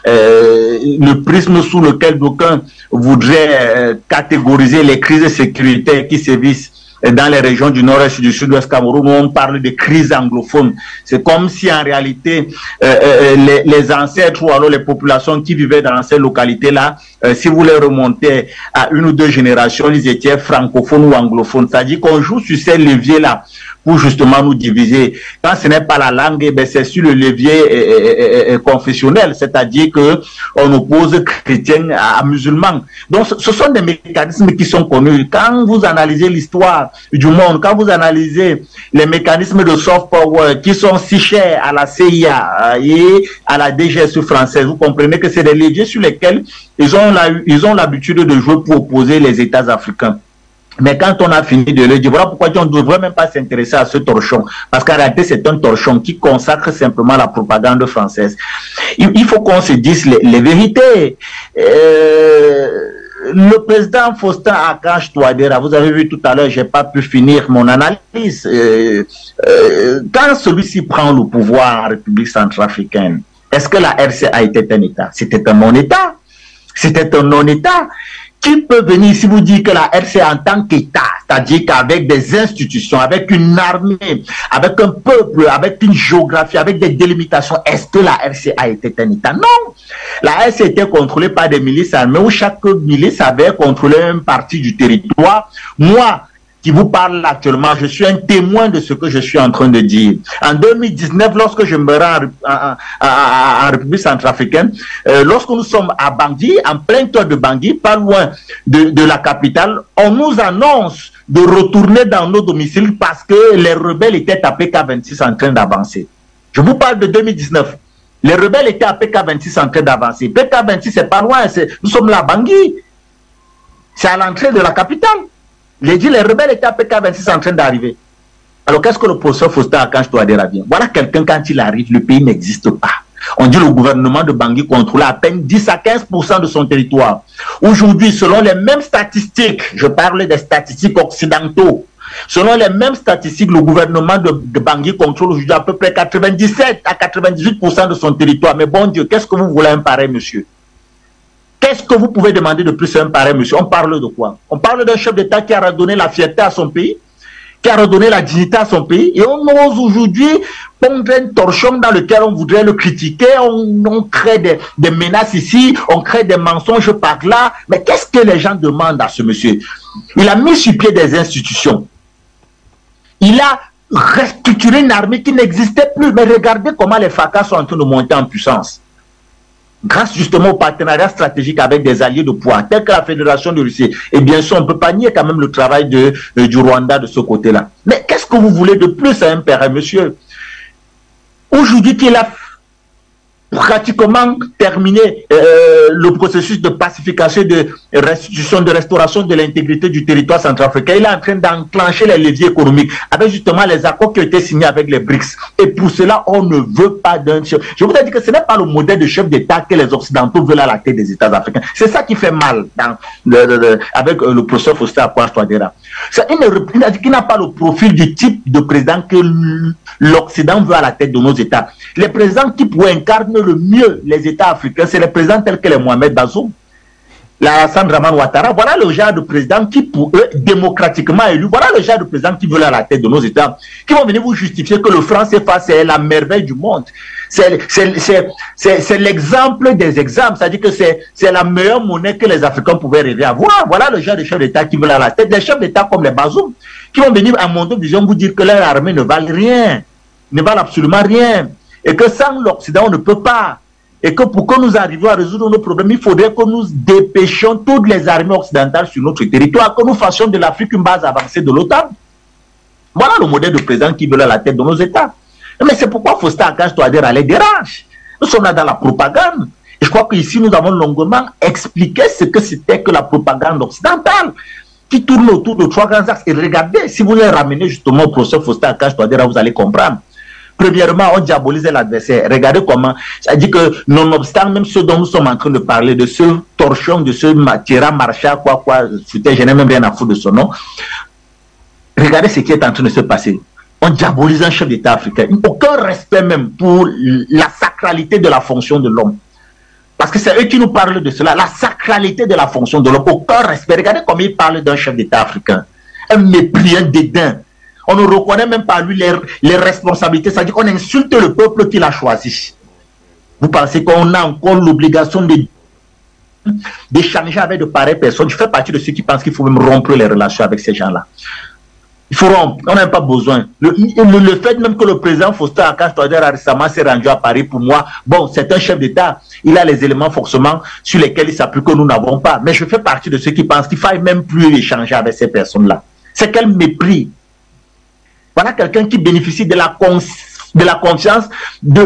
le prisme sous lequel d'aucuns voudraient catégoriser les crises sécuritaires qui sévissent dans les régions du nord-est et du sud-ouest Cameroun, où on parle de crise anglophone. C'est comme si en réalité les ancêtres ou alors les populations qui vivaient dans ces localités-là, si vous les remontez à une ou deux générations, ils étaient francophones ou anglophones. C'est-à-dire qu'on joue sur ces leviers-là pour justement nous diviser. Quand ce n'est pas la langue, eh ben c'est sur le levier confessionnel, c'est-à-dire que on oppose chrétiens à musulmans. Donc ce sont des mécanismes qui sont connus. Quand vous analysez l'histoire du monde, quand vous analysez les mécanismes de soft power qui sont si chers à la CIA et à la DGSE française, vous comprenez que c'est des leviers sur lesquels ils ont l'habitude de jouer pour opposer les États africains. Mais quand on a fini de le dire, voilà pourquoi on ne devrait même pas s'intéresser à ce torchon. Parce qu'en réalité, c'est un torchon qui consacre simplement la propagande française. Il faut qu'on se dise les vérités. Le président Faustin Archange Touadéra, vous avez vu tout à l'heure, j'ai pas pu finir mon analyse. Quand celui-ci prend le pouvoir en République centrafricaine, est-ce que la RCA était un État? C'était un non-État. C'était un non-État. Qui peut venir ici vous dire que la RCA en tant qu'État, c'est-à-dire qu'avec des institutions, avec une armée, avec un peuple, avec une géographie, avec des délimitations, est-ce que la RCA était un État? Non! La RCA était contrôlée par des milices armées où chaque milice avait contrôlé une partie du territoire. Moi, qui vous parle actuellement, je suis un témoin de ce que je suis en train de dire. En 2019, lorsque je me rends en République centrafricaine, lorsque nous sommes à Bangui, en plein cœur de Bangui, pas loin de la capitale, on nous annonce de retourner dans nos domiciles parce que les rebelles étaient à PK26 en train d'avancer. Je vous parle de 2019. Les rebelles étaient à PK26 en train d'avancer. PK26, c'est pas loin, nous sommes là à Bangui. C'est à l'entrée de la capitale. Les rebelles étaient à PK26 en train d'arriver. Alors qu'est-ce que le professeur Faustin Archange Touadéra vient? Voilà quelqu'un, quand il arrive, le pays n'existe pas. On dit le gouvernement de Bangui contrôle à peine 10 à 15% de son territoire. Aujourd'hui, selon les mêmes statistiques, je parle des statistiques occidentaux, selon les mêmes statistiques, le gouvernement de Bangui contrôle aujourd'hui à peu près 97 à 98% de son territoire. Mais bon Dieu, qu'est-ce que vous voulez un pareil monsieur? Qu'est-ce que vous pouvez demander de plus à un pareil monsieur? On parle de quoi? On parle d'un chef d'État qui a redonné la fierté à son pays, qui a redonné la dignité à son pays, et on ose aujourd'hui pondre un torchon dans lequel on voudrait le critiquer, on crée des menaces ici, on crée des mensonges par là. Mais qu'est-ce que les gens demandent à ce monsieur? Il a mis sur pied des institutions. Il a restructuré une armée qui n'existait plus. Mais regardez comment les FACA sont en train de monter en puissance. Grâce justement au partenariat stratégique avec des alliés de poids, tels que la Fédération de Russie. Et bien sûr, on ne peut pas nier quand même le travail du Rwanda de ce côté-là. Mais qu'est-ce que vous voulez de plus à un père, monsieur? Aujourd'hui, qu'il a pratiquement terminé le processus de pacification, de restitution, de restauration de l'intégrité du territoire centrafricain. Il est en train d'enclencher les leviers économiques avec justement les accords qui ont été signés avec les BRICS. Et pour cela, on ne veut pas d'un chef. Je voudrais dire que ce n'est pas le modèle de chef d'État que les Occidentaux veulent à la tête des États africains. C'est ça qui fait mal avec le professeur Faustin Archange Touadéra. Il a dit qu'il n'a pas le profil du type de président que l'Occident veut à la tête de nos États. Les présidents qui pourraient incarner le mieux les États africains, c'est les présidents tels que les Mohamed Bazoum, Alassane Dramane Ouattara. Voilà le genre de président qui, pour eux, démocratiquement élu, voilà le genre de président qui veulent à la tête de nos États, qui vont venir vous justifier que le franc CFA, c'est la merveille du monde. C'est l'exemple des exemples, c'est-à-dire que c'est la meilleure monnaie que les Africains pouvaient rêver avoir. Voilà le genre de chefs d'État qui veulent à la tête. Des chefs d'État comme les Bazoum, qui vont venir à Mondo-Vision vous dire que leur armée ne valent rien, ne valent absolument rien. Et que sans l'Occident, on ne peut pas. Et que pour que nous arrivions à résoudre nos problèmes, il faudrait que nous dépêchions toutes les armées occidentales sur notre territoire, que nous fassions de l'Afrique une base avancée de l'OTAN. Voilà le modèle de président qui veut à la tête de nos États. Mais c'est pourquoi Faustin Archange Touadéra les dérange. Nous sommes là dans la propagande. Et je crois qu'ici, nous avons longuement expliqué ce que c'était que la propagande occidentale, qui tourne autour de trois grands axes. Et regardez, si vous les ramenez justement au professeur Faustin Archange Touadéra, vous allez comprendre. Premièrement, on diabolisait l'adversaire. Regardez comment, ça dit que nonobstant même ce dont nous sommes en train de parler, de ce torchon, de ce Thierry Marchal, je n'ai même rien à foutre de son nom. Regardez ce qui est en train de se passer. On diabolise un chef d'État africain. Aucun respect même pour la sacralité de la fonction de l'homme. Parce que c'est eux qui nous parlent de cela, la sacralité de la fonction de l'homme. Aucun respect. Regardez comment ils parlent d'un chef d'État africain. Un mépris, un dédain. On ne reconnaît même pas lui les responsabilités. C'est-à-dire qu'on insulte le peuple qu'il a choisi. Vous pensez qu'on a encore l'obligation d'échanger avec de pareilles personnes? Je fais partie de ceux qui pensent qu'il faut même rompre les relations avec ces gens-là. Il faut rompre, on n'a pas besoin. Le fait même que le président Faustin Archange Touadéra récemment s'est rendu à Paris, pour moi, bon, c'est un chef d'État. Il a les éléments forcément sur lesquels il s'appuie que nous n'avons pas. Mais je fais partie de ceux qui pensent qu'il ne faille même plus échanger avec ces personnes-là. C'est quel mépris. Voilà quelqu'un qui bénéficie de la confiance de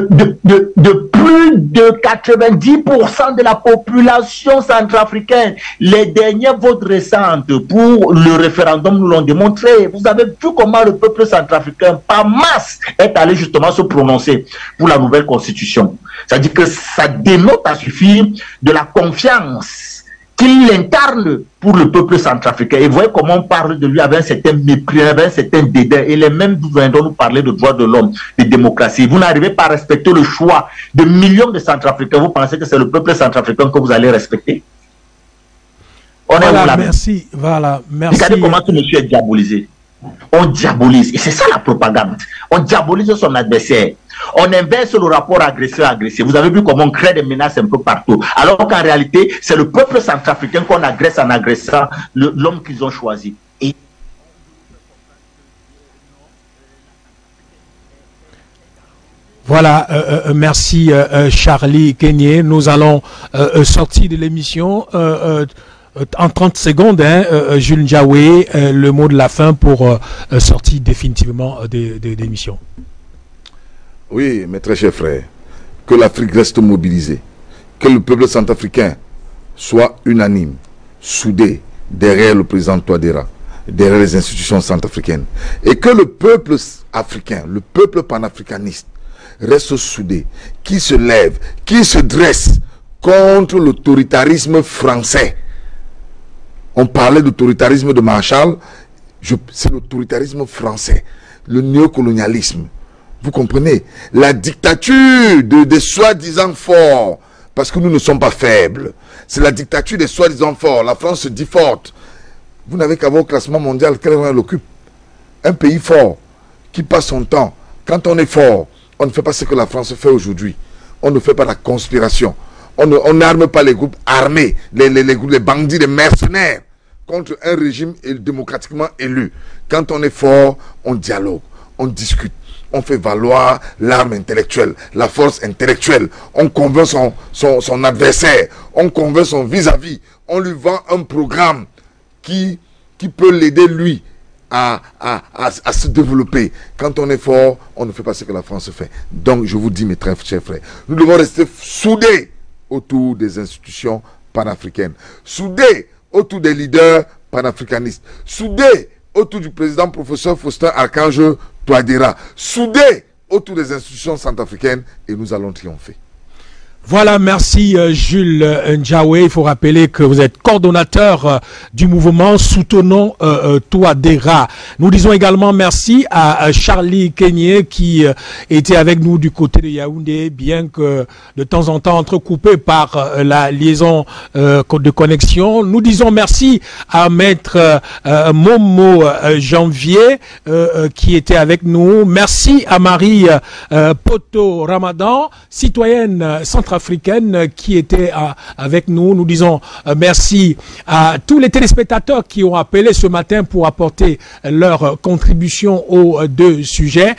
plus de 90% de la population centrafricaine. Les derniers votes récentes pour le référendum nous l'ont démontré. Vous avez vu comment le peuple centrafricain, par masse, est allé justement se prononcer pour la nouvelle constitution. C'est-à-dire que ça dénote à suffire de la confiance qu'il incarne pour le peuple centrafricain. Et vous voyez comment on parle de lui avec un certain mépris, avec un certain dédain. Et les mêmes viendront nous parler de droits de l'homme, de démocratie. Vous n'arrivez pas à respecter le choix de millions de Centrafricains. Vous pensez que c'est le peuple centrafricain que vous allez respecter? On est où là? Merci. Voilà, merci. Regardez comment ce monsieur est diabolisé. On diabolise. Et c'est ça la propagande. On diabolise son adversaire. On inverse le rapport agresseur-agressé. Vous avez vu comment on crée des menaces un peu partout. Alors qu'en réalité, c'est le peuple centrafricain qu'on agresse en agressant l'homme qu'ils ont choisi. Et... Voilà, merci Charlie Kenyé. Nous allons sortir de l'émission. En 30 secondes, Jules Ndiawe, le mot de la fin pour sortir définitivement de l'émission. Oui, mes très chers frères, que l'Afrique reste mobilisée, que le peuple centrafricain soit unanime, soudé derrière le président Touadéra, derrière les institutions centrafricaines, et que le peuple africain, le peuple panafricaniste, reste soudé, qui se lève, qui se dresse contre l'autoritarisme français. On parlait d'autoritarisme de Marshall, c'est l'autoritarisme français, le néocolonialisme. Vous comprenez? La dictature des soi-disant forts, parce que nous ne sommes pas faibles. C'est la dictature des soi-disant forts. La France se dit forte. Vous n'avez qu'à voir au classement mondial quel rang elle occupe. Un pays fort qui passe son temps. Quand on est fort, on ne fait pas ce que la France fait aujourd'hui. On ne fait pas la conspiration. On n'arme pas les groupes armés, les bandits, les mercenaires contre un régime démocratiquement élu. Quand on est fort, on dialogue, on discute, on fait valoir l'arme intellectuelle, la force intellectuelle. On convainc son adversaire, on convainc son vis-à-vis, on lui vend un programme qui peut l'aider lui à se développer. Quand on est fort, on ne fait pas ce que la France fait. Donc je vous dis, mes très chers frères, nous devons rester soudés autour des institutions panafricaines, soudés autour des leaders panafricanistes, soudés autour du président professeur Faustin Archange Touadéra, soudés autour des institutions centrafricaines, et nous allons triompher. Voilà, merci Jules Ndiawe. Il faut rappeler que vous êtes coordonnateur du mouvement Soutenons Touadéra. Nous disons également merci à Charlie Kenyé qui était avec nous du côté de Yaoundé, bien que de temps en temps entrecoupé par la liaison de connexion. Nous disons merci à Maître Momo Janvier qui était avec nous. Merci à Marie Poto Ramadan, citoyenne centrafricaine qui était avec nous. Nous disons merci à tous les téléspectateurs qui ont appelé ce matin pour apporter leur contribution aux deux sujets.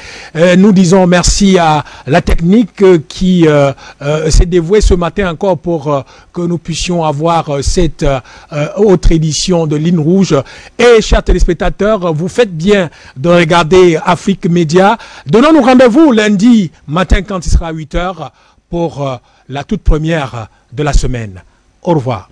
Nous disons merci à la technique qui s'est dévouée ce matin encore pour que nous puissions avoir cette autre édition de Ligne Rouge. Et chers téléspectateurs, vous faites bien de regarder Afrique Média. Donnons-nous rendez-vous lundi matin quand il sera 8 h pour la toute première de la semaine. Au revoir.